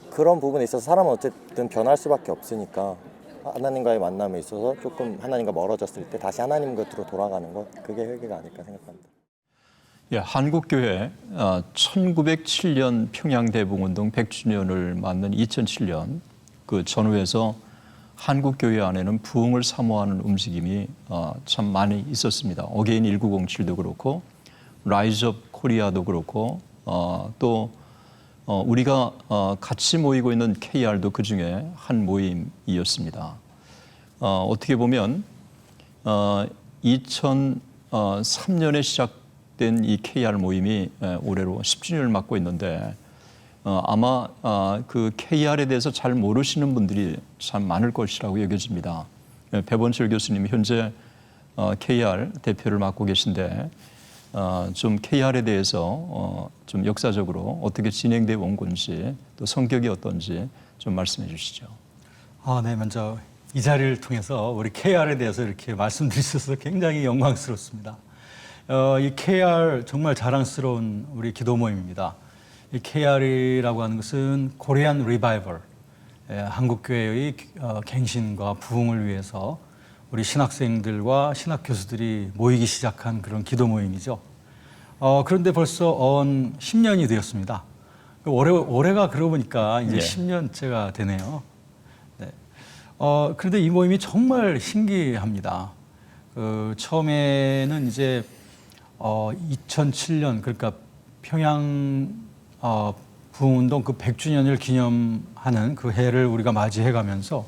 그런 부분에 있어서 사람은 어쨌든 변할 수밖에 없으니까 하나님과의 만남에 있어서 조금 하나님과 멀어졌을 때 다시 하나님 곁으로 돌아가는 것, 그게 회개가 아닐까 생각합니다. 예, 한국교회 1907년 평양대북운동 100주년을 맞는 2007년 그 전후에서 한국교회 안에는 부흥을 사모하는 움직임이 참 많이 있었습니다. 어게인 1907도 그렇고 라이즈 업 코리아도 그렇고 또 우리가 같이 모이고 있는 KR도 그중에 한 모임이었습니다. 어떻게 보면 2003년에 시작된 이 KR 모임이 올해로 10주년을 맞고 있는데 아마 그 KR에 대해서 잘 모르시는 분들이 참 많을 것이라고 여겨집니다. 배본철 교수님이 현재 KR 대표를 맡고 계신데 좀 KR에 대해서 좀 역사적으로 어떻게 진행되어 온 건지 또 성격이 어떤지 좀 말씀해 주시죠. 네, 먼저 이 자리를 통해서 우리 KR에 대해서 이렇게 말씀드릴 수 있어서 굉장히 영광스럽습니다. 이 KR 정말 자랑스러운 우리 기도 모임입니다. 이 KR이라고 하는 것은 코리안 리바이벌, 한국교회의 갱신과 부흥을 위해서 우리 신학생들과 신학 교수들이 모이기 시작한 그런 기도 모임이죠. 그런데 벌써 10년이 되었습니다. 올해가 그러고 보니까 이제 10년째가 되네요. 네. 그런데 이 모임이 정말 신기합니다. 처음에는 이제 2007년, 그러니까 평양 부흥운동 그 100주년을 기념하는 그 해를 우리가 맞이해 가면서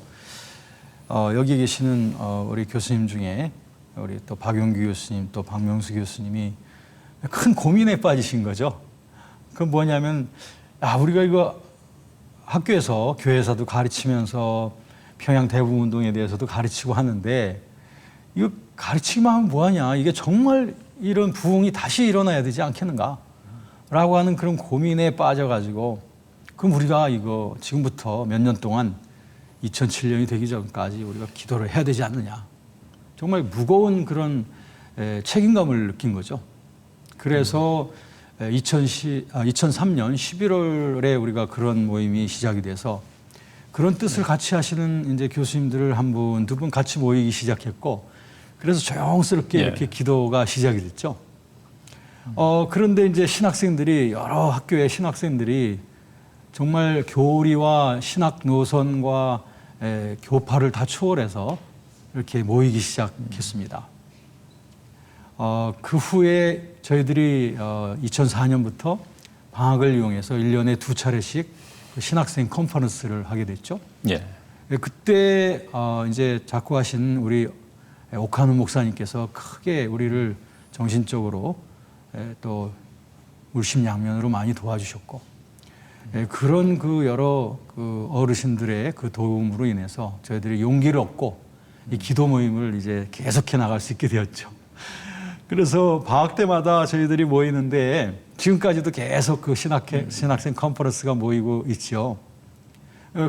여기 계시는 우리 교수님 중에 우리 또 박용규 교수님 또 박명수 교수님이 큰 고민에 빠지신 거죠. 그 뭐냐면 우리가 이거 학교에서 교회에서도 가르치면서 평양 대부운동에 대해서도 가르치고 하는데 이거 가르치기만 하면 뭐하냐, 이게 정말 이런 부흥이 다시 일어나야 되지 않겠는가 라고 하는 그런 고민에 빠져가지고 그럼 우리가 이거 지금부터 몇 년 동안 2007년이 되기 전까지 우리가 기도를 해야 되지 않느냐, 정말 무거운 그런 책임감을 느낀 거죠. 그래서 2003년 11월에 우리가 그런 모임이 시작이 돼서 그런 뜻을 같이 하시는 이제 교수님들을 한 분, 두 분 같이 모이기 시작했고, 그래서 조용스럽게 이렇게 기도가 시작이 됐죠. 그런데 이제 신학생들이, 여러 학교의 신학생들이 정말 교리와 신학 노선과 교파를 다 초월해서 이렇게 모이기 시작했습니다. 그 후에 저희들이 2004년부터 방학을 이용해서 1년에 2차례씩 그 신학생 컨퍼런스를 하게 됐죠. 예. 그때 이제 작고하신 우리 오카노 목사님께서 크게 우리를 정신적으로 또 물심양면으로 많이 도와주셨고, 그런 그 여러 그 어르신들의 그 도움으로 인해서 저희들이 용기를 얻고 이 기도 모임을 이제 계속해 나갈 수 있게 되었죠. 그래서 방학 때마다 저희들이 모이는데 지금까지도 계속 그 신학생 컨퍼런스가 모이고 있죠.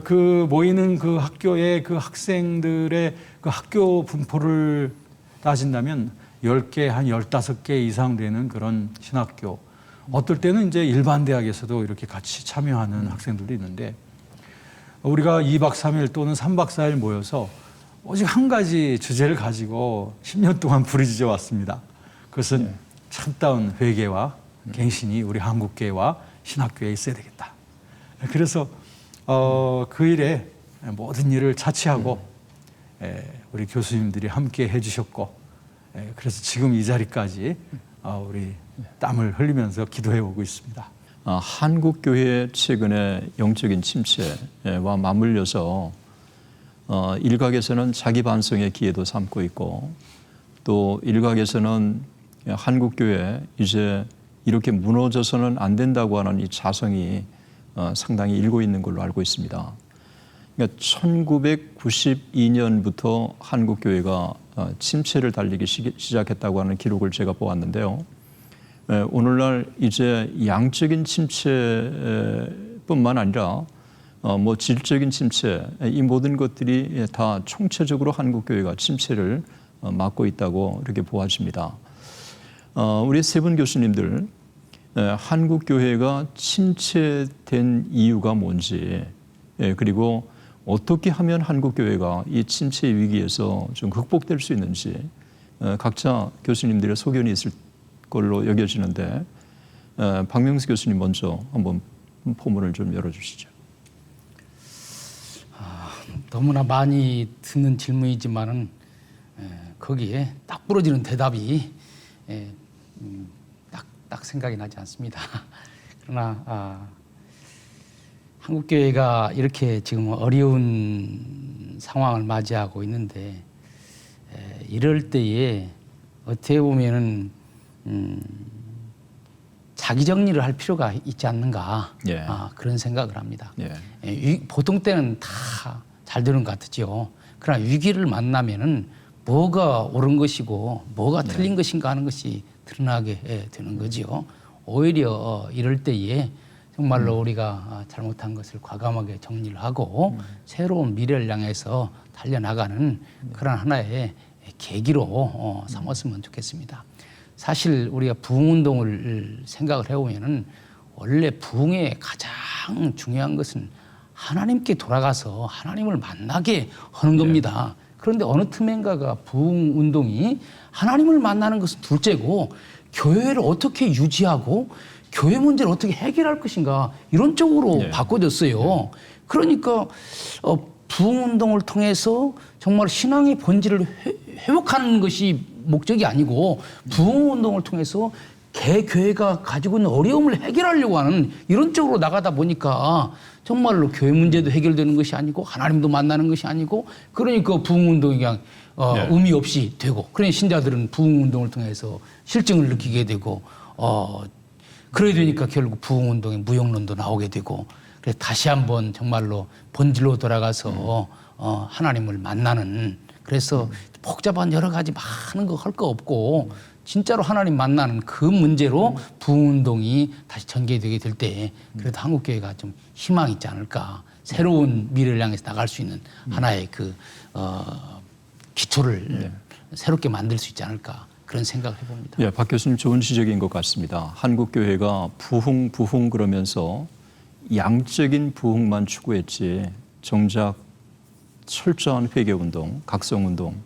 그 모이는 그 학교의 그 학생들의 그 학교 분포를 따진다면 10개, 한 15개 이상 되는 그런 신학교, 어떨 때는 이제 일반 대학에서도 이렇게 같이 참여하는 학생들도 있는데, 우리가 2박 3일 또는 3박 4일 모여서 오직 한 가지 주제를 가지고 10년 동안 부르짖어 왔습니다. 그것은 참다운 회개와 갱신이 우리 한국교회와 신학교에 있어야 되겠다. 그래서 그 일에 모든 일을 차치하고 우리 교수님들이 함께 해주셨고, 그래서 지금 이 자리까지 우리 땀을 흘리면서 기도해 오고 있습니다. 한국교회의 최근의 영적인 침체와 맞물려서 일각에서는 자기 반성의 기회도 삼고 있고, 또 일각에서는 한국교회 이제 이렇게 무너져서는 안 된다고 하는 이 자성이 상당히 일고 있는 걸로 알고 있습니다. 그러니까 1992년부터 한국교회가 침체를 달리기 시작했다고 하는 기록을 제가 보았는데요. 오늘날 이제 양적인 침체뿐만 아니라 뭐 질적인 침체, 이 모든 것들이 다 총체적으로 한국교회가 침체를 맞고 있다고 이렇게 보아집니다. 우리 세 분 교수님들, 한국교회가 침체된 이유가 뭔지, 그리고 어떻게 하면 한국교회가 이 침체 위기에서 좀 극복될 수 있는지 각자 교수님들의 소견이 있을 걸로 여겨지는데, 박명수 교수님 먼저 한번 포문을 좀 열어주시죠. 너무나 많이 듣는 질문이지만은 거기에 딱 부러지는 대답이 딱 생각이 나지 않습니다. 그러나 한국교회가 이렇게 지금 어려운 상황을 맞이하고 있는데, 이럴 때에 어떻게 보면은 자기 정리를 할 필요가 있지 않는가, 그런 생각을 합니다. 보통 때는 다 잘 되는 것 같죠. 그러나 위기를 만나면은 뭐가 옳은 것이고 뭐가 틀린 것인가 하는 것이 드러나게 되는 거죠. 오히려 이럴 때에 정말로 우리가 잘못한 것을 과감하게 정리를 하고 새로운 미래를 향해서 달려나가는 그런 하나의 계기로 삼았으면 좋겠습니다. 사실 우리가 부흥운동을 생각을 해보면은 원래 부흥의 가장 중요한 것은 하나님께 돌아가서 하나님을 만나게 하는 겁니다. 그런데 어느 틈엔가가 부흥운동이 하나님을 만나는 것은 둘째고 교회를 어떻게 유지하고 교회 문제를 어떻게 해결할 것인가 이런 쪽으로 바꿔졌어요. 그러니까 부흥운동을 통해서 정말 신앙의 본질을 회복하는 것이 목적이 아니고 부흥운동을 통해서 개교회가 가지고 있는 어려움을 해결하려고 하는 이런 쪽으로 나가다 보니까 정말로 교회 문제도 해결되는 것이 아니고 하나님도 만나는 것이 아니고 그러니까 부흥운동이 그냥 의미 없이 되고 그러니 신자들은 부흥운동을 통해서 실증을 느끼게 되고 그래야 되니까 결국 부흥운동의 무용론도 나오게 되고 그래서 다시 한번 정말로 본질로 돌아가서 하나님을 만나는 그래서 복잡한 여러 가지 많은 거 할 거 없고 진짜로 하나님 만나는 그 문제로 부흥운동이 다시 전개되게 될 때 그래도 한국교회가 좀 희망이 있지 않을까 새로운 미래를 향해서 나갈 수 있는 하나의 그 기초를 새롭게 만들 수 있지 않을까 그런 생각을 해봅니다. 예, 박 교수님 좋은 지적인 것 같습니다. 한국교회가 부흥 그러면서 양적인 부흥만 추구했지 정작 철저한 회개운동, 각성운동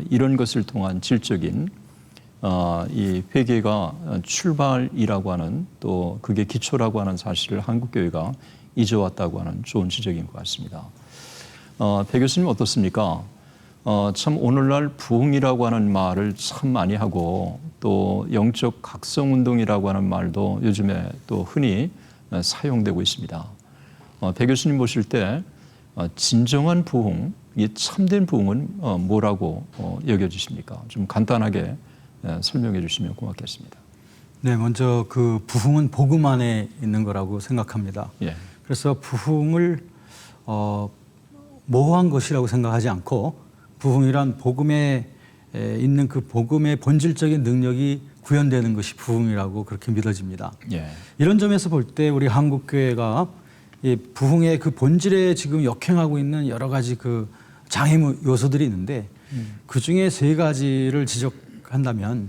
이런 것을 통한 질적인 이 회개가 출발이라고 하는 또 그게 기초라고 하는 사실을 한국교회가 잊어왔다고 하는 좋은 지적인 것 같습니다. 배 교수님 어떻습니까? 참 오늘날 부흥이라고 하는 말을 참 많이 하고 또 영적 각성운동이라고 하는 말도 요즘에 또 흔히 사용되고 있습니다. 배 교수님 보실 때 진정한 부흥, 이 참된 부흥은 뭐라고 여겨지십니까? 좀 간단하게 설명해 주시면 고맙겠습니다. 네, 먼저 그 부흥은 복음 안에 있는 거라고 생각합니다. 예. 그래서 부흥을 모호한 것이라고 생각하지 않고 부흥이란 복음에 있는 그 복음의 본질적인 능력이 구현되는 것이 부흥이라고 그렇게 믿어집니다. 예. 이런 점에서 볼 때 우리 한국교회가 이 부흥의 그 본질에 지금 역행하고 있는 여러 가지 그 장애 요소들이 있는데 그 중에 세 가지를 지적한다면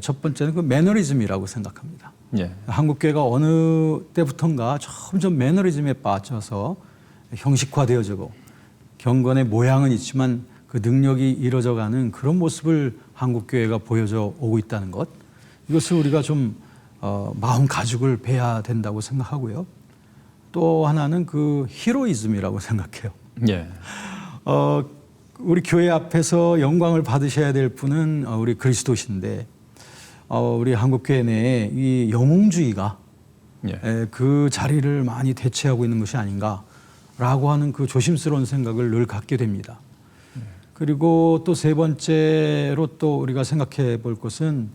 첫 번째는 그 매너리즘이라고 생각합니다. 예. 한국교회가 어느 때부턴가 점점 매너리즘에 빠져서 형식화되어지고 경건의 모양은 있지만 그 능력이 이루어져가는 그런 모습을 한국교회가 보여줘 오고 있다는 것, 이것을 우리가 좀 마음 가죽을 베야 된다고 생각하고요. 또 하나는 그 히로이즘이라고 생각해요. 예. 우리 교회 앞에서 영광을 받으셔야 될 분은 우리 그리스도신데 우리 한국교회 내에 이 영웅주의가 그 자리를 많이 대체하고 있는 것이 아닌가라고 하는 그 조심스러운 생각을 늘 갖게 됩니다. 그리고 또 세 번째로 또 우리가 생각해 볼 것은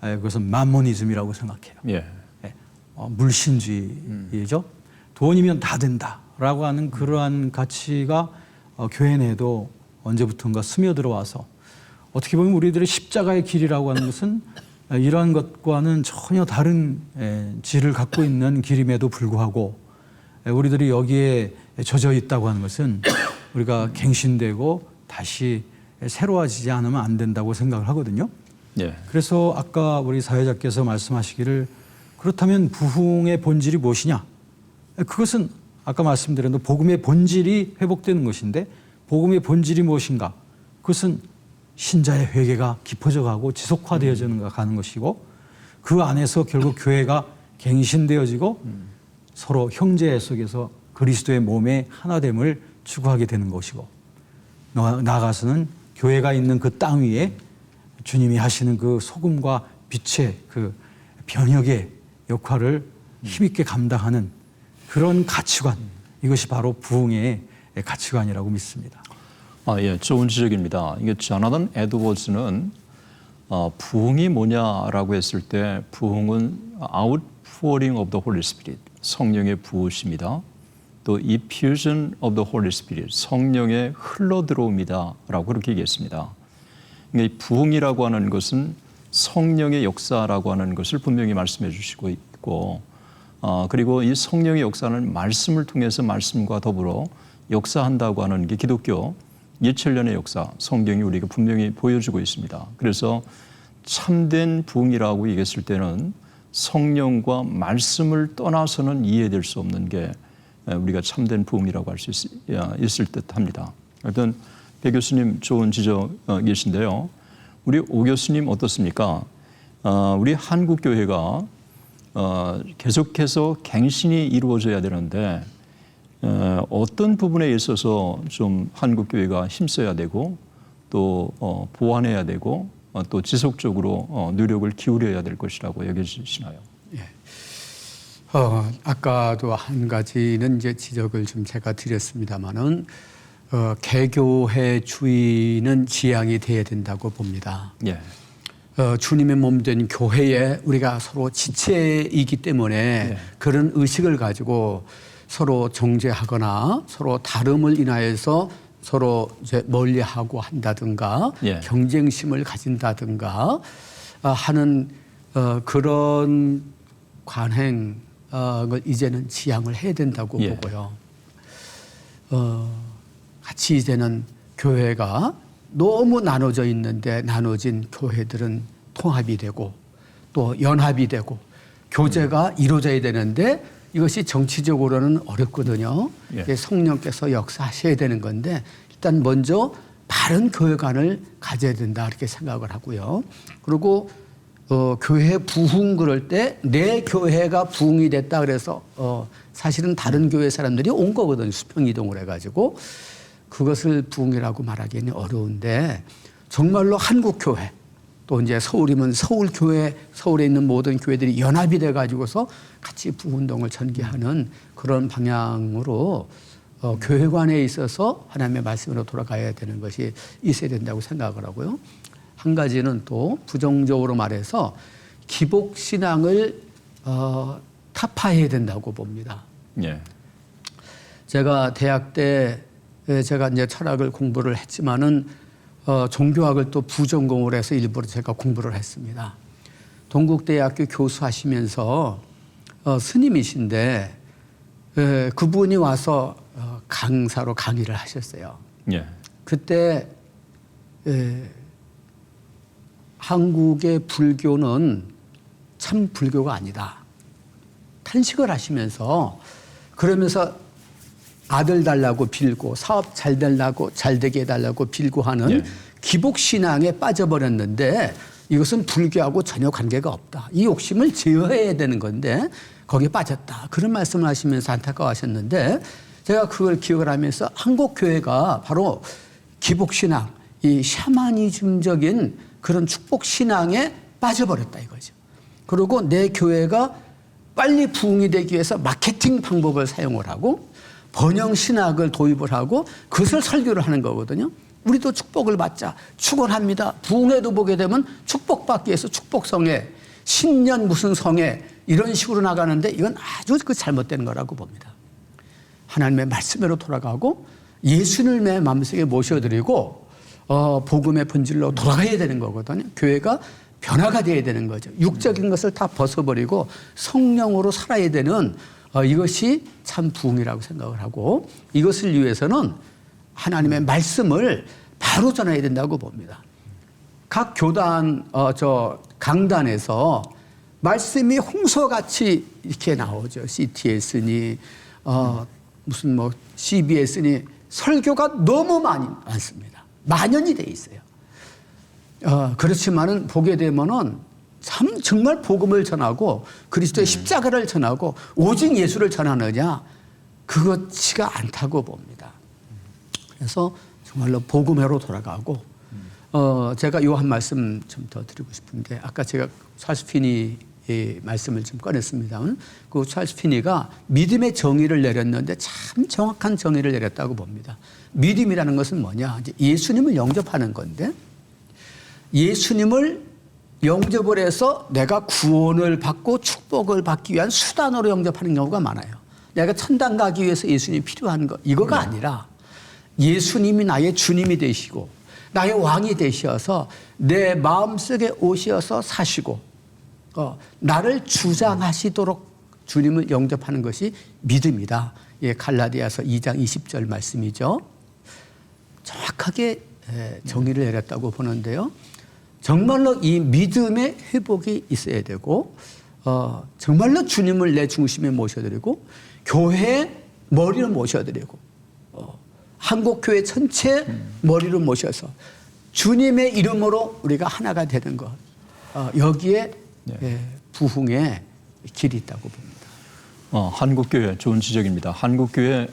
그것은 만모니즘이라고 생각해요. 예. 물신주의죠. 돈이면 다 된다라고 하는 그러한 가치가 교회 내에도 언제부턴가 스며들어와서 어떻게 보면 우리들의 십자가의 길이라고 하는 것은 이러한 것과는 전혀 다른 질을 갖고 있는 길임에도 불구하고 우리들이 여기에 젖어 있다고 하는 것은 우리가 갱신되고 다시 새로워지지 않으면 안 된다고 생각을 하거든요. 예. 그래서 아까 우리 사회자께서 말씀하시기를 그렇다면 부흥의 본질이 무엇이냐? 그것은 아까 말씀드린 복음의 본질이 회복되는 것인데 복음의 본질이 무엇인가? 그것은 신자의 회개가 깊어져 가고 지속화되어지는 가는 것이고 그 안에서 결국 교회가 갱신되어지고 서로 형제 속에서 그리스도의 몸의 하나됨을 추구하게 되는 것이고 나아가서는 교회가 있는 그 땅 위에 주님이 하시는 그 소금과 빛의 그 변혁의 역할을 힘있게 감당하는 그런 가치관, 이것이 바로 부흥의 가치관이라고 믿습니다. 예, 좋은 지적입니다. 이게 조나단 에드워즈는 부흥이 뭐냐라고 했을 때 부흥은 outpouring of the Holy Spirit, 성령의 부으심이다. 또 effusion of the Holy Spirit, 성령의 흘러들어옵니다라고 그렇게 얘기했습니다. 그러니까 이 부흥이라고 하는 것은 성령의 역사라고 하는 것을 분명히 말씀해 주시고 있고 그리고 이 성령의 역사는 말씀을 통해서 말씀과 더불어 역사한다고 하는 게 기독교 2000년의 역사, 성경이 우리가 분명히 보여주고 있습니다. 그래서 참된 부흥이라고 얘기했을 때는 성령과 말씀을 떠나서는 이해될 수 없는 게 우리가 참된 부흥이라고 할 수 있을 듯합니다. 하여튼 배 교수님 좋은 지적이신데요. 우리 오 교수님 어떻습니까? 우리 한국교회가 계속해서 갱신이 이루어져야 되는데 어떤 부분에 있어서 좀 한국교회가 힘써야 되고 또 보완해야 되고 또 지속적으로 노력을 기울여야 될 것이라고 여겨지시나요? 예. 아까도 한 가지는 이제 지적을 좀 제가 드렸습니다만은 개교회 주의는 지향이 돼야 된다고 봅니다. 예. 주님의 몸 된 교회에 우리가 서로 지체이기 때문에 예. 그런 의식을 가지고 서로 정죄하거나 서로 다름을 인하여서 서로 이제 멀리하고 한다든가 예. 경쟁심을 가진다든가 하는 그런 관행을 이제는 지양을 해야 된다고 예. 보고요. 같이 이제는 교회가 너무 나눠져 있는데 나눠진 교회들은 통합이 되고 또 연합이 되고 교제가 이루어져야 되는데 이것이 정치적으로는 어렵거든요. 예. 성령께서 역사하셔야 되는 건데 일단 먼저 바른 교회관을 가져야 된다 이렇게 생각을 하고요. 그리고 교회 부흥 그럴 때 내 교회가 부흥이 됐다 그래서 사실은 다른 교회 사람들이 온 거거든요. 수평 이동을 해가지고 그것을 부흥이라고 말하기는 어려운데 정말로 한국 교회 또 이제 서울이면 서울 교회 서울에 있는 모든 교회들이 연합이 돼 가지고서 같이 부흥운동을 전개하는 그런 방향으로 교회관에 있어서 하나님의 말씀으로 돌아가야 되는 것이 있어야 된다고 생각을 하고요. 한 가지는 또 부정적으로 말해서 기복신앙을 타파해야 된다고 봅니다. 예. 제가 대학 때 제가 이제 철학을 공부를 했지만은 종교학을 또 부전공을 해서 일부러 제가 공부를 했습니다. 동국대학교 교수하시면서 스님이신데 그분이 와서 강사로 강의를 하셨어요. 예. 그때 한국의 불교는 참 불교가 아니다. 탄식을 하시면서 그러면서 아들 달라고 빌고 사업 잘 되려고 잘 되게 해달라고 빌고 하는 예. 기복신앙에 빠져버렸는데 이것은 불교하고 전혀 관계가 없다. 이 욕심을 제어해야 되는 건데 거기에 빠졌다. 그런 말씀을 하시면서 안타까워하셨는데 제가 그걸 기억을 하면서 한국 교회가 바로 기복신앙, 이 샤머니즘적인 그런 축복신앙에 빠져버렸다 이거죠. 그리고 내 교회가 빨리 부흥이 되기 위해서 마케팅 방법을 사용을 하고 번영신학을 도입을 하고 그것을 설교를 하는 거거든요. 우리도 축복을 받자. 축원합니다. 부흥회도 보게 되면 축복받기 위해서 축복성회, 신년 무슨 성회 이런 식으로 나가는데 이건 아주 그 잘못된 거라고 봅니다. 하나님의 말씀으로 돌아가고 예수님의 마음속에 모셔드리고 복음의 본질로 돌아가야 되는 거거든요. 교회가 변화가 돼야 되는 거죠. 육적인 것을 다 벗어버리고 성령으로 살아야 되는 이것이 참 부흥이라고 생각을 하고 이것을 위해서는 하나님의 말씀을 바로 전해야 된다고 봅니다. 각 교단 강단에서 말씀이 홍수같이 이렇게 나오죠. CTS니 무슨 뭐 CBS니 설교가 너무 많습니다. 만연이 돼 있어요. 그렇지만은 보게 되면은 참 정말 복음을 전하고 그리스도의 십자가를 전하고 오직 예수를 전하느냐 그것치가 않다고 봅니다. 그래서 정말로 복음회로 돌아가고 제가 요 한 말씀 좀 더 드리고 싶은데 아까 제가 찰스 피니의 말씀을 좀 꺼냈습니다만 그 찰스 피니가 믿음의 정의를 내렸는데 참 정확한 정의를 내렸다고 봅니다. 믿음이라는 것은 뭐냐? 이제 예수님을 영접하는 건데 예수님을 영접을 해서 내가 구원을 받고 축복을 받기 위한 수단으로 영접하는 경우가 많아요. 내가 천당 가기 위해서 예수님이 필요한 거 이거가 아니라 예수님이 나의 주님이 되시고 나의 왕이 되셔서 내 마음속에 오셔서 사시고 나를 주장하시도록 주님을 영접하는 것이 믿음이다. 예, 갈라디아서 2장 20절 말씀이죠. 정확하게 정의를 내렸다고 보는데요. 정말로 이 믿음의 회복이 있어야 되고 정말로 주님을 내 중심에 모셔드리고 교회의 머리를 모셔드리고 한국교회 전체 머리를 모셔서 주님의 이름으로 우리가 하나가 되는 것 여기에 부흥의 길이 있다고 봅니다. 한국교회 좋은 지적입니다. 한국교회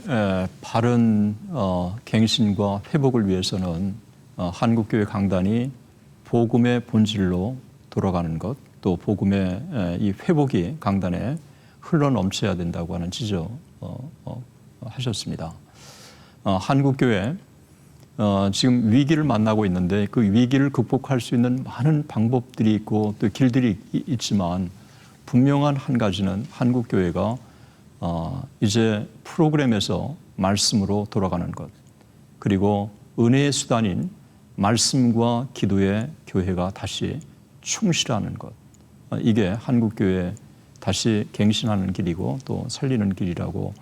바른 갱신과 회복을 위해서는 한국교회 강단이 복음의 본질로 돌아가는 것, 또 복음의 이 회복이 강단에 흘러넘쳐야 된다고 하는 지적 하셨습니다. 한국교회 지금 위기를 만나고 있는데 그 위기를 극복할 수 있는 많은 방법들이 있고 또 길들이 있지만 분명한 한 가지는 한국교회가 이제 프로그램에서 말씀으로 돌아가는 것, 그리고 은혜의 수단인 말씀과 기도의 교회가 다시 충실하는 것, 이게 한국교회 다시 갱신하는 길이고 또 살리는 길이라고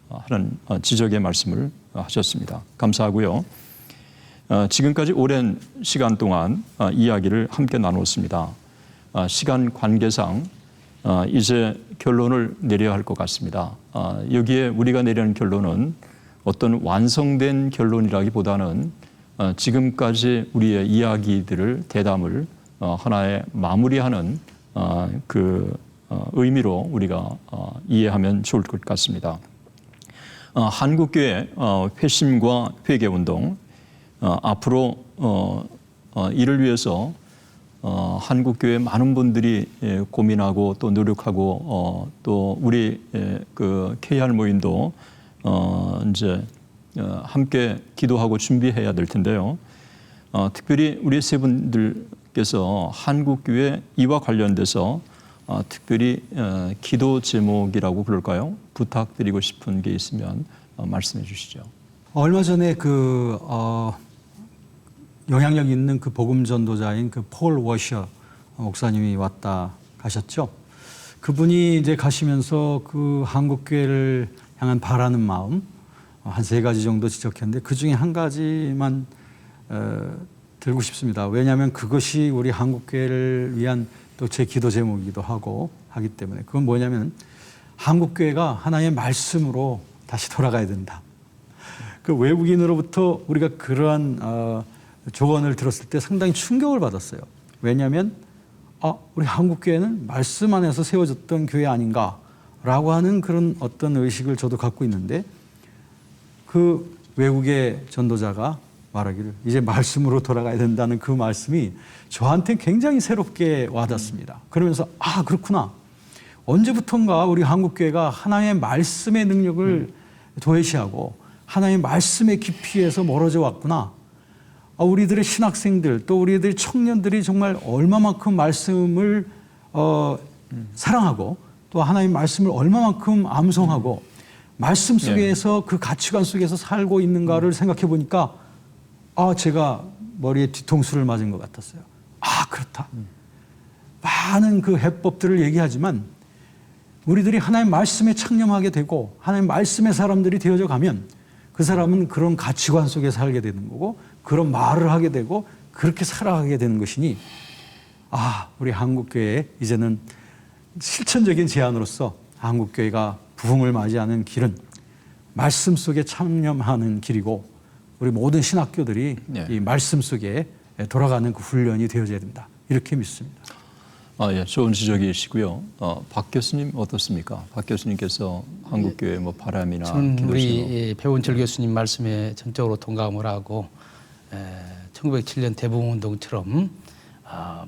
하는 지적의 말씀을 하셨습니다. 감사하고요. 지금까지 오랜 시간 동안 이야기를 함께 나눴습니다. 시간 관계상 이제 결론을 내려야 할 것 같습니다. 여기에 우리가 내리는 결론은 어떤 완성된 결론이라기보다는 지금까지 우리의 이야기들을 대담을 하나의 마무리하는 그 의미로 우리가 이해하면 좋을 것 같습니다. 한국교회 회심과 회개운동 앞으로 이를 위해서 한국교회 많은 분들이 고민하고 또 노력하고 또 우리 그 KR 모임도 이제 함께 기도하고 준비해야 될 텐데요. 특별히 우리 세 분들께서 한국교회 이와 관련돼서 특별히 기도 제목이라고 그럴까요? 부탁드리고 싶은 게 있으면 말씀해 주시죠. 얼마 전에 영향력 있는 그 복음 전도자인 그 폴 워셔 목사님이 왔다 가셨죠. 그분이 이제 가시면서 그 한국교회를 향한 바라는 마음 한 3가지 정도 지적했는데 그 중에 한 가지만 들고 싶습니다. 왜냐하면 그것이 우리 한국교회를 위한 또 제 기도 제목이기도 하기 때문에 그건 뭐냐면 한국교회가 하나의 말씀으로 다시 돌아가야 된다. 그 외국인으로부터 우리가 그러한 조언을 들었을 때 상당히 충격을 받았어요. 왜냐하면 우리 한국교회는 말씀 안에서 세워졌던 교회 아닌가라고 하는 그런 어떤 의식을 저도 갖고 있는데 그 외국의 전도자가 말하기를 이제 말씀으로 돌아가야 된다는 그 말씀이 저한테 굉장히 새롭게 와닿습니다. 그러면서 그렇구나. 언제부턴가 우리 한국교회가 하나님의 말씀의 능력을 도외시하고 하나님의 말씀의 깊이에서 멀어져 왔구나. 우리들의 신학생들 또 우리들의 청년들이 정말 얼마만큼 말씀을 사랑하고 또 하나님의 말씀을 얼마만큼 암송하고 말씀 속에서 그 가치관 속에서 살고 있는가를 생각해 보니까 제가 머리에 뒤통수를 맞은 것 같았어요. 그렇다. 많은 그 해법들을 얘기하지만 우리들이 하나님의 말씀에 창념하게 되고 하나님의 말씀의 사람들이 되어져 가면 그 사람은 그런 가치관 속에 살게 되는 거고 그런 말을 하게 되고 그렇게 살아가게 되는 것이니 우리 한국교회에 이제는 실천적인 제안으로서 한국교회가 부흥을 맞이하는 길은 말씀 속에 참념하는 길이고 우리 모든 신학교들이 이 말씀 속에 돌아가는 그 훈련이 되어져야 된다. 이렇게 믿습니다. 예, 좋은 지적이시고요. 박 교수님 어떻습니까? 박 교수님께서 한국교회 뭐 바람이나 저는 기도 우리 배원철 교수님 말씀에 전적으로 동감을 하고 1907년 대부흥운동처럼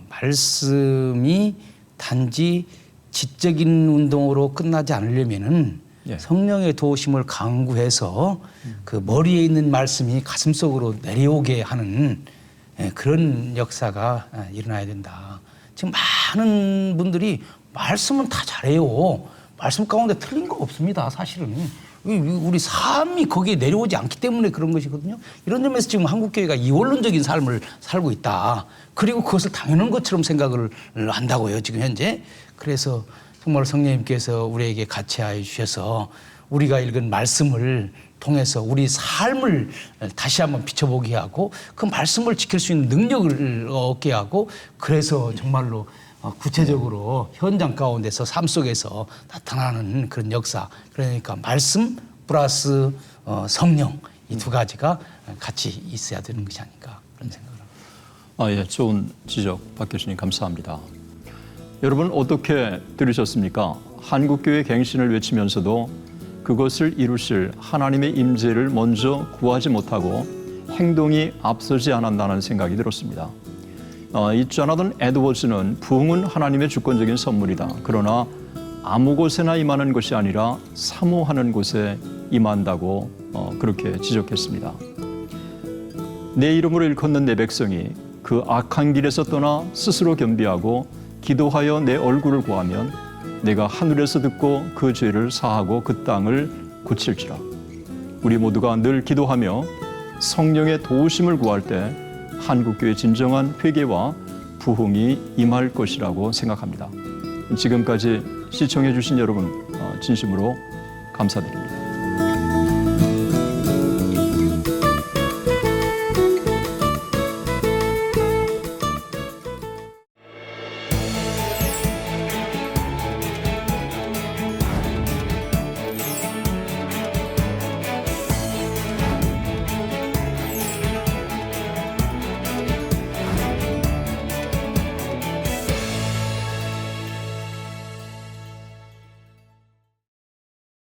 말씀이 단지 지적인 운동으로 끝나지 않으려면은 성령의 도우심을 강구해서 그 머리에 있는 말씀이 가슴속으로 내려오게 하는 그런 역사가 일어나야 된다. 지금 많은 분들이 말씀은 다 잘해요. 말씀 가운데 틀린 거 없습니다. 사실은. 우리 삶이 거기에 내려오지 않기 때문에 그런 것이거든요. 이런 점에서 지금 한국교회가 이원론적인 삶을 살고 있다. 그리고 그것을 당연한 것처럼 생각을 한다고요. 지금 현재. 그래서 정말 성령님께서 우리에게 같이하여 주셔서 우리가 읽은 말씀을 통해서 우리 삶을 다시 한번 비춰보게 하고 그 말씀을 지킬 수 있는 능력을 얻게 하고 그래서 정말로 구체적으로 현장 가운데서 삶 속에서 나타나는 그런 역사, 그러니까 말씀 플러스 성령, 이 두 가지가 같이 있어야 되는 것이 아닐까 그런 생각을 합니다. 예, 좋은 지적 박 교수님 감사합니다. 여러분 어떻게 들으셨습니까? 한국교회 갱신을 외치면서도 그것을 이루실 하나님의 임재를 먼저 구하지 못하고 행동이 앞서지 않았다는 생각이 들었습니다. 이 조나단 에드워즈는 부흥은 하나님의 주권적인 선물이다. 그러나 아무 곳에나 임하는 것이 아니라 사모하는 곳에 임한다고 그렇게 지적했습니다. 내 이름으로 일컫는 내 백성이 그 악한 길에서 떠나 스스로 겸비하고 기도하여 내 얼굴을 구하면 내가 하늘에서 듣고 그 죄를 사하고 그 땅을 고칠지라. 우리 모두가 늘 기도하며 성령의 도우심을 구할 때 한국교회 진정한 회개와 부흥이 임할 것이라고 생각합니다. 지금까지 시청해 주신 여러분 진심으로 감사드립니다.